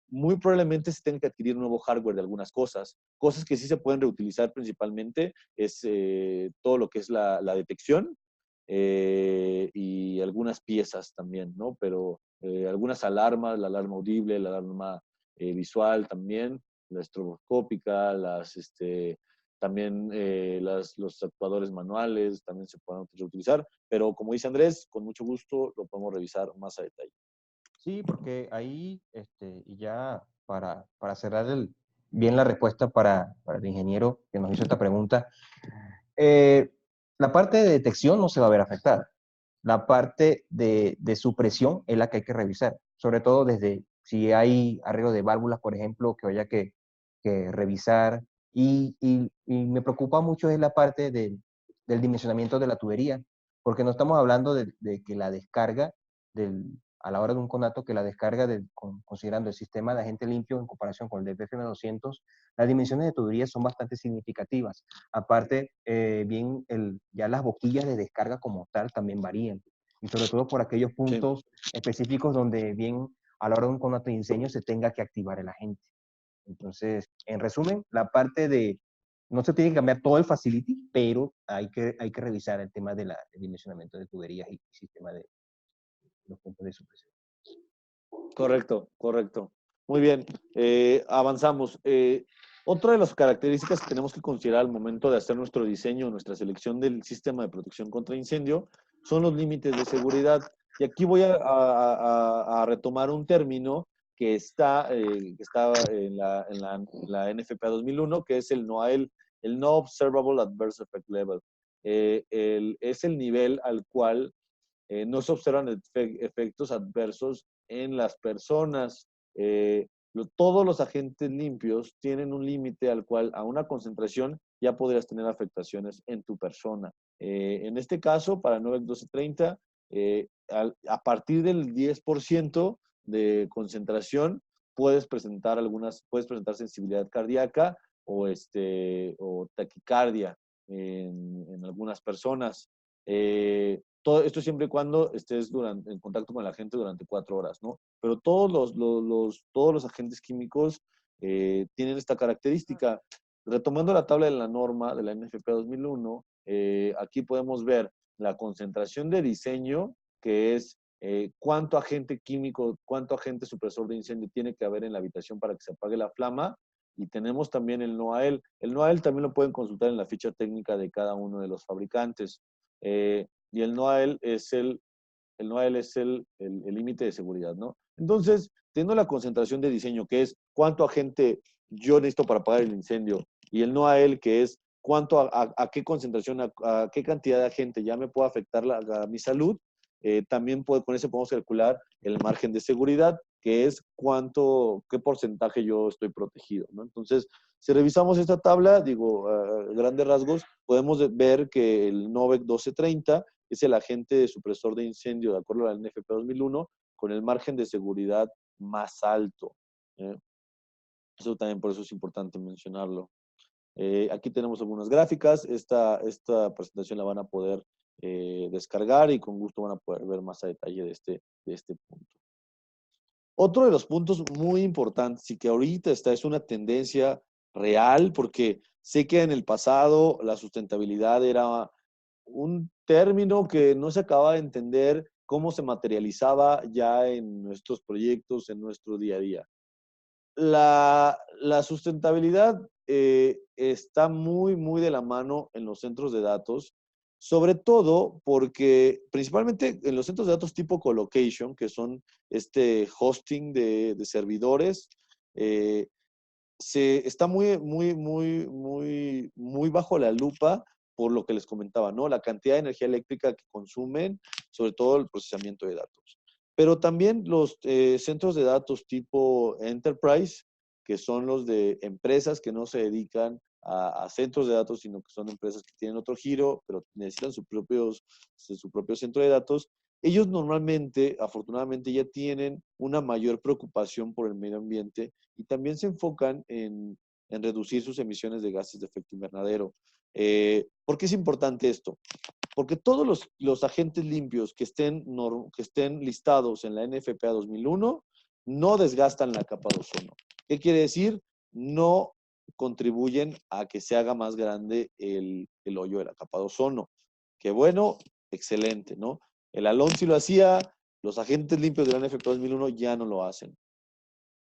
muy probablemente se tenga que adquirir nuevo hardware de algunas cosas que sí se pueden reutilizar principalmente es todo lo que es la detección y algunas piezas también, ¿no? Pero algunas alarmas, la alarma audible, la alarma visual también, la estroboscópica, también los actuadores manuales también se pueden reutilizar, pero como dice Andrés, con mucho gusto lo podemos revisar más a detalle. Sí, porque ahí, y ya para cerrar bien la respuesta para el ingeniero que nos hizo esta pregunta, eh, la parte de detección no se va a ver afectada. La parte de supresión es la que hay que revisar, sobre todo desde si hay arreglo de válvulas, por ejemplo, que haya que revisar. Y me preocupa mucho es la parte del dimensionamiento de la tubería, porque no estamos hablando de que la descarga a la hora de un conato, que la descarga, considerando el sistema de agente limpio en comparación con el de DPFM200, las dimensiones de tubería son bastante significativas. Aparte, bien, ya las boquillas de descarga como tal también varían. Y sobre todo por aquellos Sí, puntos específicos donde bien a la hora de un conato de incendio se tenga que activar el agente. Entonces, en resumen, la parte no se tiene que cambiar todo el facility, pero hay que revisar el tema del dimensionamiento de tuberías y sistema de los puntos de supresión. correcto, correcto. Muy bien, avanzamos. Otra de las características que tenemos que considerar al momento de hacer nuestro diseño, nuestra selección del sistema de protección contra incendio, son los límites de seguridad. Y aquí voy a retomar un término que está en la NFPA 2001, que es el NOAEL, el No Observable Adverse Effect Level. Es el nivel al cual no se observan efectos adversos en las personas. Todos los agentes limpios tienen un límite al cual a una concentración ya podrías tener afectaciones en tu persona. En este caso, para 9-12-30, a partir del 10% de concentración, puedes presentar sensibilidad cardíaca o taquicardia en algunas personas. Todo esto siempre y cuando estés en contacto con la gente durante 4 horas, ¿no? Pero todos los agentes químicos tienen esta característica. Retomando la tabla de la norma de la NFPA 2001, aquí podemos ver la concentración de diseño, que es cuánto agente químico, cuánto agente supresor de incendio tiene que haber en la habitación para que se apague la flama. Y tenemos también el NOAEL. El NOAEL también lo pueden consultar en la ficha técnica de cada uno de los fabricantes. Y el NOAEL es el límite de seguridad, ¿no? Entonces, teniendo la concentración de diseño, que es cuánto agente yo necesito para apagar el incendio, y el NOAEL, que es a qué concentración, a qué cantidad de agente ya me puede afectar a mi salud, también con eso podemos calcular el margen de seguridad, que es qué porcentaje yo estoy protegido, ¿no? Entonces, si revisamos esta tabla, digo, a grandes rasgos, podemos ver que el NOVEC 1230 es el agente supresor de incendio, de acuerdo al NFP 2001, con el margen de seguridad más alto. ¿eh? Eso también por eso es importante mencionarlo. Aquí tenemos algunas gráficas. Esta presentación la van a poder descargar y con gusto van a poder ver más a detalle de este punto. Otro de los puntos muy importantes y que ahorita es una tendencia real, porque sé que en el pasado la sustentabilidad era un término que no se acaba de entender cómo se materializaba ya en nuestros proyectos, en nuestro día a día. La sustentabilidad está muy, muy de la mano en los centros de datos, sobre todo porque principalmente en los centros de datos tipo colocation, que son este hosting de servidores, eh, está muy, muy, muy, muy, muy bajo la lupa por lo que les comentaba, ¿no? La cantidad de energía eléctrica que consumen, sobre todo el procesamiento de datos. Pero también los centros de datos tipo Enterprise, que son los de empresas que no se dedican a centros de datos, sino que son empresas que tienen otro giro, pero necesitan su propio centro de datos. Ellos normalmente, afortunadamente, ya tienen una mayor preocupación por el medio ambiente y también se enfocan en reducir sus emisiones de gases de efecto invernadero. ¿Por qué es importante esto? Porque todos los agentes limpios que estén listados en la NFPA 2001 no desgastan la capa de ozono. ¿Qué quiere decir? No contribuyen a que se haga más grande el hoyo de la capa de ozono. Qué bueno, excelente, ¿no? El Alon sí lo hacía, los agentes limpios de la NFPA 2001 ya no lo hacen.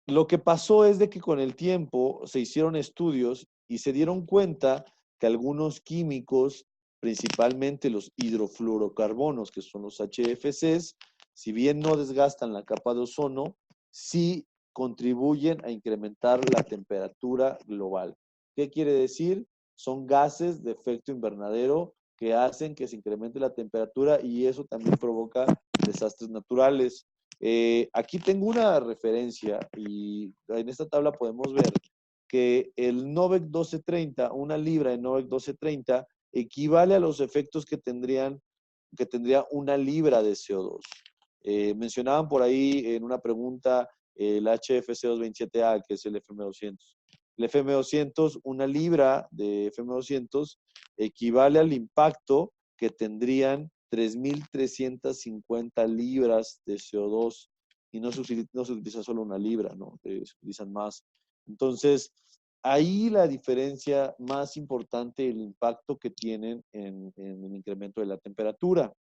Lo que pasó es de que con el tiempo se hicieron estudios y se dieron cuenta que algunos químicos, principalmente los hidrofluorocarbonos, que son los HFCs, si bien no desgastan la capa de ozono, sí contribuyen a incrementar la temperatura global. ¿Qué quiere decir? Son gases de efecto invernadero que hacen que se incremente la temperatura y eso también provoca desastres naturales. Aquí tengo una referencia y en esta tabla podemos ver que el NOVEC 1230, una libra de NOVEC 1230, equivale a los efectos que tendría una libra de CO2. Mencionaban por ahí en una pregunta el HFC227A, que es el FM200. El FM200, una libra de FM200 equivale al impacto que tendrían 3.350 libras de CO2 y no se utiliza solo una libra, ¿no? Se utilizan más. Entonces, ahí la diferencia más importante, el impacto que tienen en el incremento de la temperatura.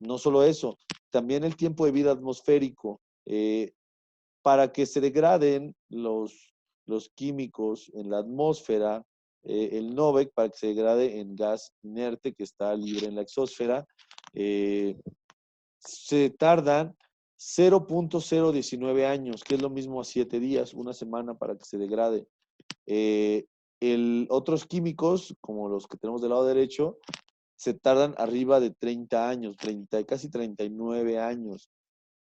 No solo eso, también el tiempo de vida atmosférico. Para que se degraden los químicos en la atmósfera, el NOVEC, para que se degrade en gas inerte que está libre en la exósfera, se tardan 0.019 años, que es lo mismo a 7 días, una semana para que se degrade. Otros químicos, como los que tenemos del lado derecho, se tardan arriba de 30 años, casi 39 años.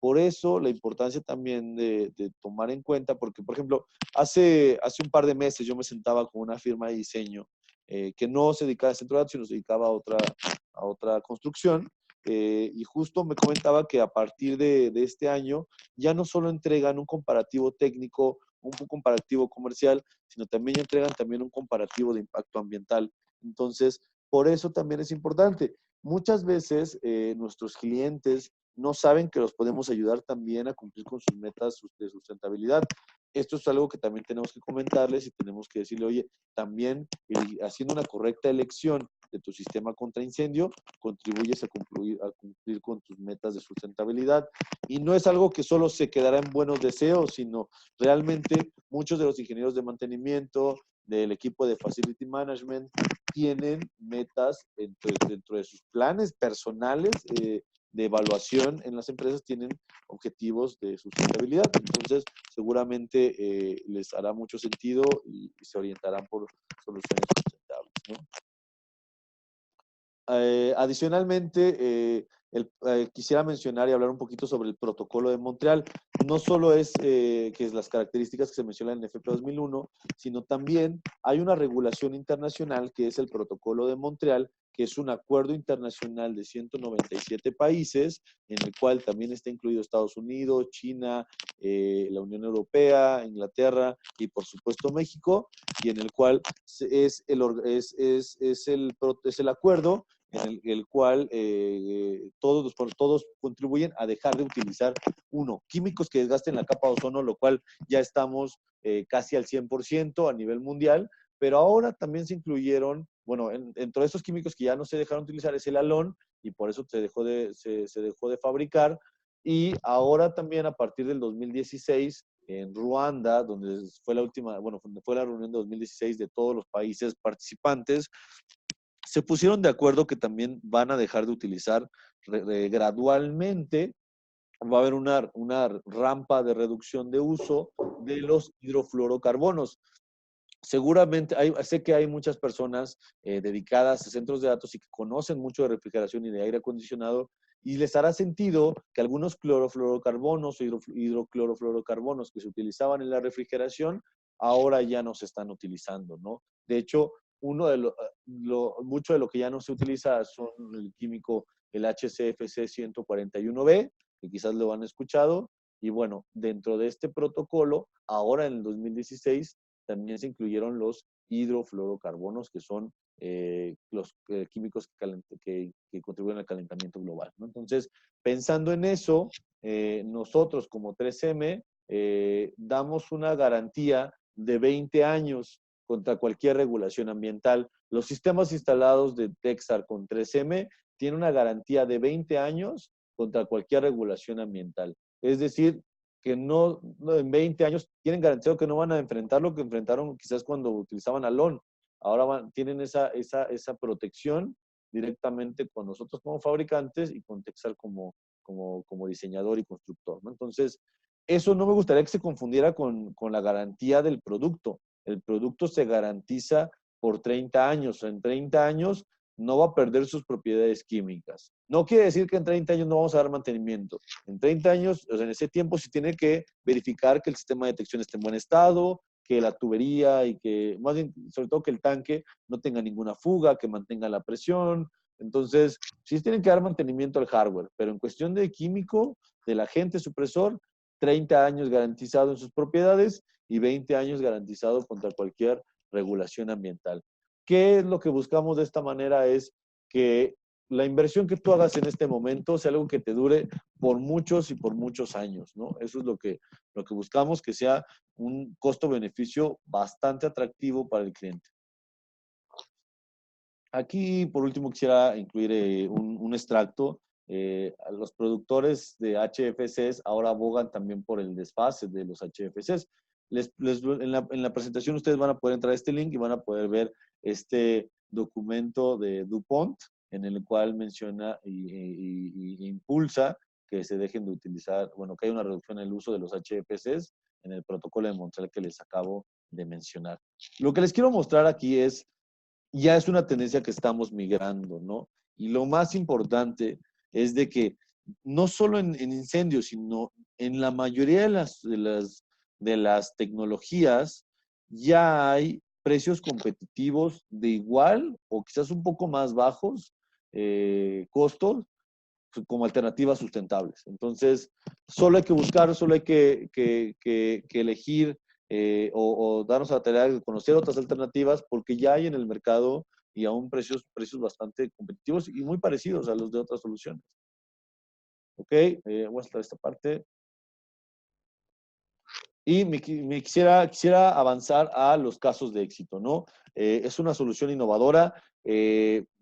Por eso la importancia también de tomar en cuenta, porque por ejemplo, hace un par de meses yo me sentaba con una firma de diseño que no se dedicaba a centro de datos, sino se dedicaba a otra construcción. Y justo me comentaba que a partir de este año ya no solo entregan un comparativo técnico, un comparativo comercial, sino también entregan también un comparativo de impacto ambiental. Entonces, por eso también es importante. Muchas veces nuestros clientes no saben que los podemos ayudar también a cumplir con sus metas de sustentabilidad. Esto es algo que también tenemos que comentarles y tenemos que decirle, oye, también haciendo una correcta elección de tu sistema contra incendio, contribuyes a cumplir con tus metas de sustentabilidad. Y no es algo que solo se quedará en buenos deseos, sino realmente muchos de los ingenieros de mantenimiento, del equipo de Facility Management, tienen metas dentro de sus planes personales de evaluación en las empresas, tienen objetivos de sustentabilidad. Entonces, seguramente les hará mucho sentido y se orientarán por soluciones sustentables, ¿no? Adicionalmente, quisiera mencionar y hablar un poquito sobre el protocolo de Montreal. No solo es que es las características que se mencionan en NFPA 2001, sino también hay una regulación internacional que es el protocolo de Montreal, que es un acuerdo internacional de 197 países, en el cual también está incluido Estados Unidos, China, la Unión Europea, Inglaterra y por supuesto México, y en el cual es el acuerdo en el cual todos contribuyen a dejar de utilizar, uno, químicos que desgasten la capa de ozono, lo cual ya estamos casi al 100% a nivel mundial, pero ahora también se incluyeron, bueno, dentro de estos químicos que ya no se dejaron utilizar es el halón, y por eso se dejó de fabricar, y ahora también a partir del 2016, en Ruanda, donde fue la última, bueno, donde fue la reunión de 2016 de todos los países participantes, se pusieron de acuerdo que también van a dejar de utilizar gradualmente, va a haber una rampa de reducción de uso de los hidrofluorocarbonos. Seguramente, sé que hay muchas personas dedicadas a centros de datos y que conocen mucho de refrigeración y de aire acondicionado, y les hará sentido que algunos clorofluorocarbonos o hidroclorofluorocarbonos que se utilizaban en la refrigeración ahora ya no se están utilizando, ¿no? De hecho, mucho de lo que ya no se utiliza son el químico, el HCFC 141b, que quizás lo han escuchado, y bueno, dentro de este protocolo, ahora en el 2016, también se incluyeron los hidrofluorocarbonos, que son los químicos que contribuyen al calentamiento global, ¿no? Entonces, pensando en eso, nosotros como 3M damos una garantía de 20 años contra cualquier regulación ambiental. Los sistemas instalados de Texar con 3M tienen una garantía de 20 años contra cualquier regulación ambiental. Es decir, que no en 20 años tienen garantizado que no van a enfrentar lo que enfrentaron quizás cuando utilizaban alón. Ahora tienen esa protección directamente con nosotros como fabricantes y con Texar como diseñador y constructor, ¿no? Entonces, eso no me gustaría que se confundiera con la garantía del producto. El producto se garantiza por 30 años. En 30 años no va a perder sus propiedades químicas. No quiere decir que en 30 años no vamos a dar mantenimiento. En 30 años, o sea, en ese tiempo se tiene que verificar que el sistema de detección esté en buen estado, que la tubería y que, más bien, sobre todo que el tanque no tenga ninguna fuga, que mantenga la presión. Entonces, sí tienen que dar mantenimiento al hardware, pero en cuestión de químico, del agente supresor, 30 años garantizado en sus propiedades y 20 años garantizado contra cualquier regulación ambiental. ¿Qué es lo que buscamos de esta manera? Es que la inversión que tú hagas en este momento sea algo que te dure por muchos y por muchos años, ¿no? Eso es lo que buscamos, que sea un costo-beneficio bastante atractivo para el cliente. Aquí, por último, quisiera incluir un extracto. Los productores de HFCs ahora abogan también por el desfase de los HFCs. En la presentación ustedes van a poder entrar a este link y van a poder ver este documento de DuPont, en el cual menciona y impulsa que se dejen de utilizar, bueno, que hay una reducción en el uso de los HFCs en el protocolo de Montreal que les acabo de mencionar. Lo que les quiero mostrar aquí ya es una tendencia que estamos migrando, ¿no? Y lo más importante es de que no solo en incendios, sino en la mayoría de las tecnologías ya hay precios competitivos de igual o quizás un poco más bajos costos como alternativas sustentables. Entonces, solo hay que buscar, solo hay que elegir o darnos a la tarea de conocer otras alternativas porque ya hay en el mercado y aún precios bastante competitivos y muy parecidos a los de otras soluciones. Ok, voy a estar esta parte. Y quisiera avanzar a los casos de éxito, ¿no? Es una solución innovadora.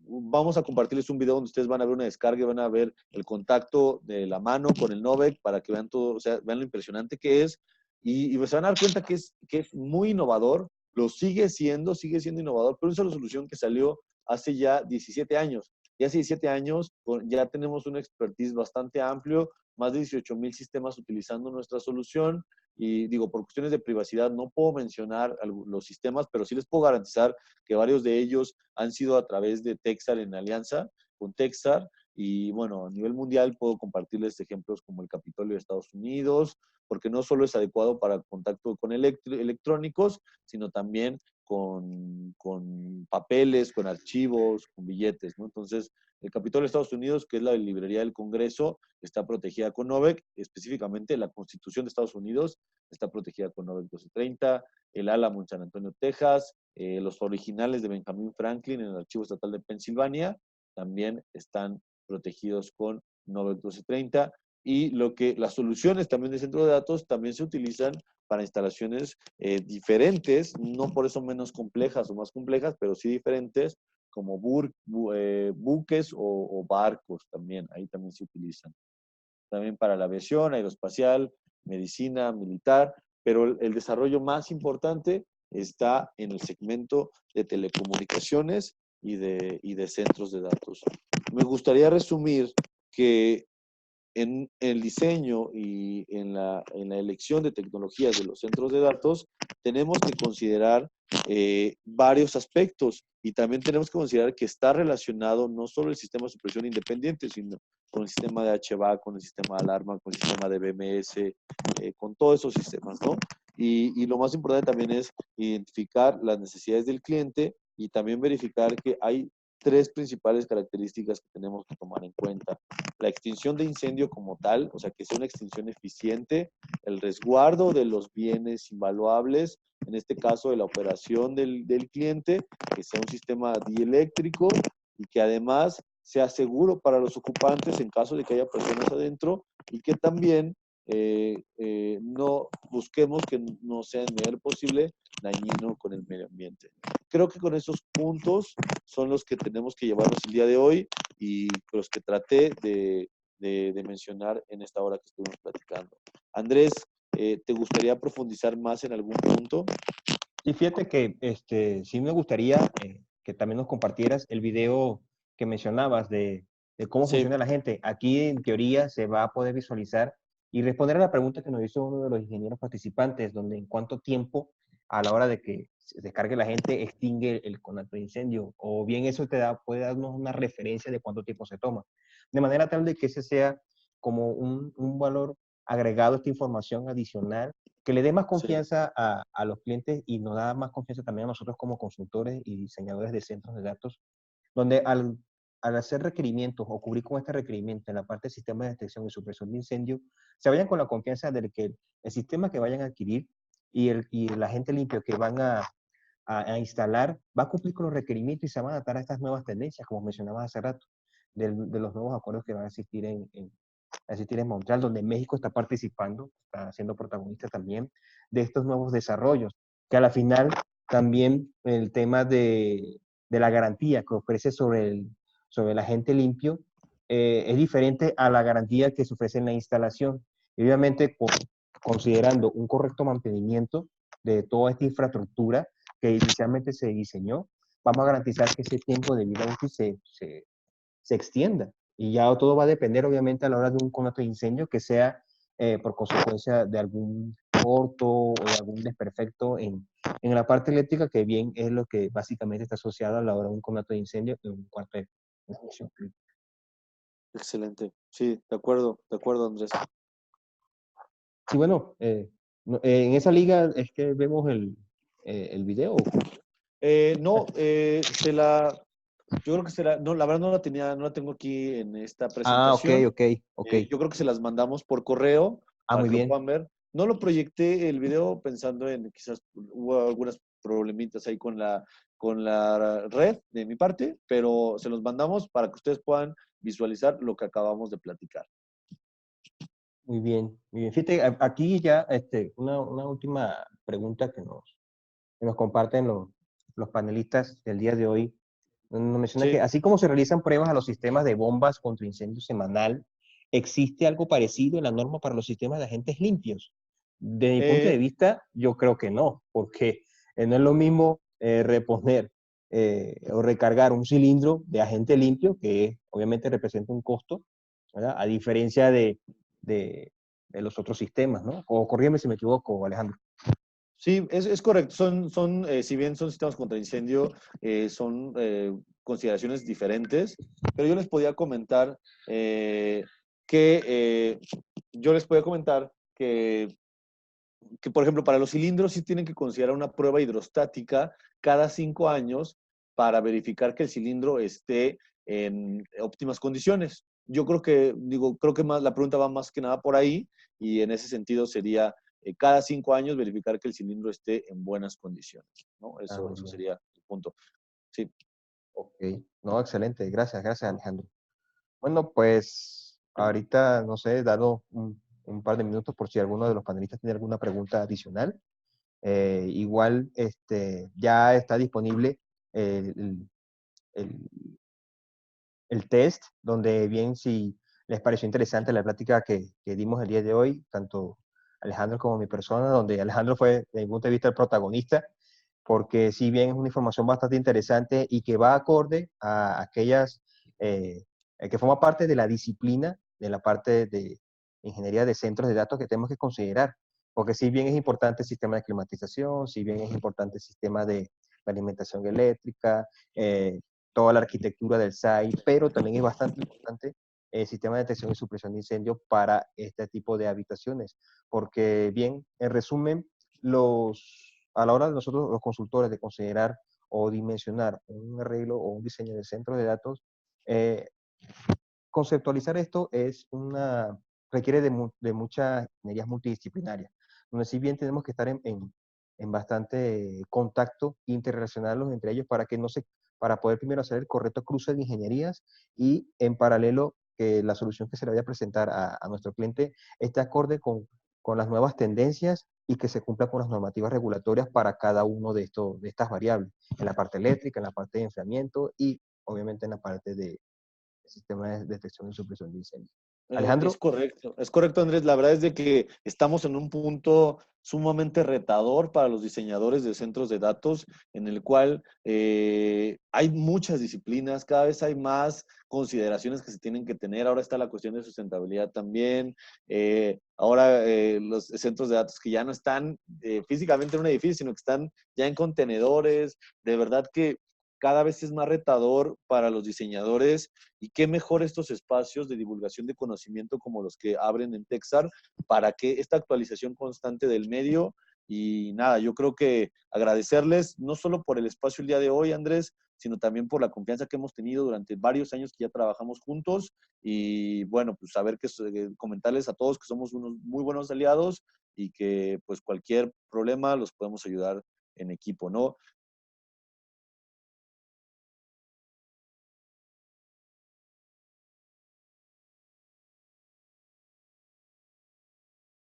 Vamos a compartirles un video donde ustedes van a ver una descarga y van a ver el contacto de la mano con el Novec para que vean todo, o sea, vean lo impresionante que es. Y se van a dar cuenta que es muy innovador, lo sigue siendo innovador, pero es una solución que salió hace ya 17 años. Y hace 17 años ya tenemos un expertise bastante amplio, más de 18,000 sistemas utilizando nuestra solución. Y digo, por cuestiones de privacidad no puedo mencionar los sistemas, pero sí les puedo garantizar que varios de ellos han sido a través de Texar en alianza con Texar. Y bueno, a nivel mundial puedo compartirles ejemplos como el Capitolio de Estados Unidos, porque no solo es adecuado para contacto con electrónicos, sino también con papeles, con archivos, con billetes, ¿no? Entonces, el Capitolio de Estados Unidos, que es la librería del Congreso, está protegida con Novec, específicamente la Constitución de Estados Unidos está protegida con Novec 1230, el Álamo en San Antonio, Texas, los originales de Benjamin Franklin en el Archivo Estatal de Pensilvania también están protegidos con NOVEC 1230. Y las soluciones también de centro de datos también se utilizan para instalaciones diferentes, no por eso menos complejas o más complejas, pero sí diferentes, como buques o barcos también, ahí también se utilizan. También para la aviación, aeroespacial, medicina, militar, pero el desarrollo más importante está en el segmento de telecomunicaciones y de centros de datos. Me gustaría resumir que en el diseño y en la elección de tecnologías de los centros de datos, tenemos que considerar varios aspectos y también tenemos que considerar que está relacionado no solo el sistema de supervisión independiente, sino con el sistema de HVAC, con el sistema de alarma, con el sistema de BMS, con todos esos sistemas, ¿no? Y lo más importante también es identificar las necesidades del cliente y también verificar que hay tres principales características que tenemos que tomar en cuenta. La extinción de incendio como tal, o sea, que sea una extinción eficiente, el resguardo de los bienes invaluables, en este caso de la operación del cliente, que sea un sistema dieléctrico y que además sea seguro para los ocupantes en caso de que haya personas adentro y que también no busquemos que no sea en medida posible dañino con el medio ambiente. Creo que con esos puntos son los que tenemos que llevarnos el día de hoy y los que traté de mencionar en esta hora que estuvimos platicando. Andrés, ¿te gustaría profundizar más en algún punto? Y fíjate que sí me gustaría que también nos compartieras el video que mencionabas de cómo Sí, funciona la gente. Aquí, en teoría, se va a poder visualizar y responder a la pregunta que nos hizo uno de los ingenieros participantes, donde en cuánto tiempo a la hora de que se descargue la gente extingue el conato de incendio, o bien eso puede darnos una referencia de cuánto tiempo se toma. De manera tal de que ese sea como un valor agregado a esta información adicional que le dé más sí, confianza a los clientes y nos da más confianza también a nosotros como consultores y diseñadores de centros de datos, donde al hacer requerimientos o cubrir con este requerimiento en la parte de sistema de detección y supresión de incendio, se vayan con la confianza de que el sistema que vayan a adquirir y el agente limpio que van a instalar va a cumplir con los requerimientos y se van a adaptar a estas nuevas tendencias, como mencionabas hace rato, de los nuevos acuerdos que van a existir asistir en Montreal, donde México está participando, está siendo protagonista también de estos nuevos desarrollos, que a la final también el tema de la garantía que ofrece sobre el agente limpio es diferente a la garantía que se ofrece en la instalación. Y obviamente, considerando un correcto mantenimiento de toda esta infraestructura que inicialmente se diseñó, vamos a garantizar que ese tiempo de vida útil se extienda. Y ya todo va a depender, obviamente, a la hora de un conato de incendio, que sea por consecuencia de algún corto o de algún desperfecto en la parte eléctrica, que bien es lo que básicamente está asociado a la hora de un conato de incendio en un cuarto de función. excelente. Sí, de acuerdo, Andrés. Sí, bueno, en esa liga es que vemos el video. No, yo creo que será, no, la verdad no la tenía, no la tengo aquí en esta Ah, ok, presentación. ok, ok. Yo creo que se las mandamos por correo Ah, para muy que lo bien. puedan ver. No lo proyecté el video pensando en quizás hubo algunas problemitas ahí con la red de mi parte, pero se los mandamos para que ustedes puedan visualizar lo que acabamos de platicar. Muy bien, muy bien. Fíjate, aquí ya una última pregunta que nos comparten los panelistas del día de hoy. Nos menciona que Sí, así como se realizan pruebas a los sistemas de bombas contra incendios semanal, ¿existe algo parecido en la norma para los sistemas de agentes limpios? De mi punto de eh, vista, yo creo que no, porque no es lo mismo reponer o recargar un cilindro de agente limpio, que obviamente representa un costo, ¿verdad? A diferencia de, de los otros sistemas, ¿no? O corrígeme si me equivoco, Alejandro. sí, es correcto. Si bien son sistemas contra incendio, son consideraciones diferentes, pero yo les podía comentar que yo les podía comentar que, por ejemplo, para los cilindros sí tienen que considerar una prueba hidrostática cada 5 años para verificar que el cilindro esté en óptimas condiciones. Yo creo que más, la pregunta va más que nada por ahí y en ese sentido sería cada 5 años verificar que el cilindro esté en buenas condiciones, ¿no? Ah, muy Eso bien. sería el punto. Sí, Ok, No, excelente. Gracias, gracias, Alejandro. Bueno, pues ahorita, no sé, dado un par de minutos por si alguno de los panelistas tiene alguna pregunta adicional. Igual ya está disponible el, el- el test, donde bien si les pareció interesante la plática que dimos el día de hoy, tanto Alejandro como mi persona, donde Alejandro fue, desde mi punto de vista, el protagonista, porque si bien es una información bastante interesante y que va acorde a aquellas, que forma parte de la disciplina, de la parte de ingeniería de centros de datos que tenemos que considerar, porque si bien es importante el sistema de climatización, si bien es importante el sistema de alimentación eléctrica, toda la arquitectura del site, pero también es bastante importante el sistema de detección y supresión de incendios para este tipo de habitaciones, porque bien, en resumen, a la hora de nosotros, los consultores, de considerar o dimensionar un arreglo o un diseño de centros de datos, eh, conceptualizar esto requiere de muchas ingenierías multidisciplinarias, donde si bien tenemos que estar en bastante contacto interrelacionarlos entre ellos para poder primero hacer el correcto cruce de ingenierías y en paralelo que la solución que se le vaya a presentar a nuestro cliente esté acorde con las nuevas tendencias y que se cumpla con las normativas regulatorias para cada uno de estas variables, en la parte eléctrica, en la parte de enfriamiento y obviamente en la parte de sistema de detección y supresión de incendios. Alejandro, Es correcto, Andrés. La verdad es de que estamos en un punto sumamente retador para los diseñadores de centros de datos, en el cual hay muchas disciplinas, cada vez hay más consideraciones que se tienen que tener. Ahora está la cuestión de sustentabilidad también. Ahora los centros de datos que ya no están físicamente en un edificio, sino que están ya en contenedores. De verdad que cada vez es más retador para los diseñadores y qué mejor estos espacios de divulgación de conocimiento como los que abren en Texar para que esta actualización constante del medio y nada, yo creo que agradecerles no solo por el espacio el día de hoy, Andrés, sino también por la confianza que hemos tenido durante varios años que ya trabajamos juntos y bueno, pues saber que comentarles a todos que somos unos muy buenos aliados y que pues cualquier problema los podemos ayudar en equipo, ¿no?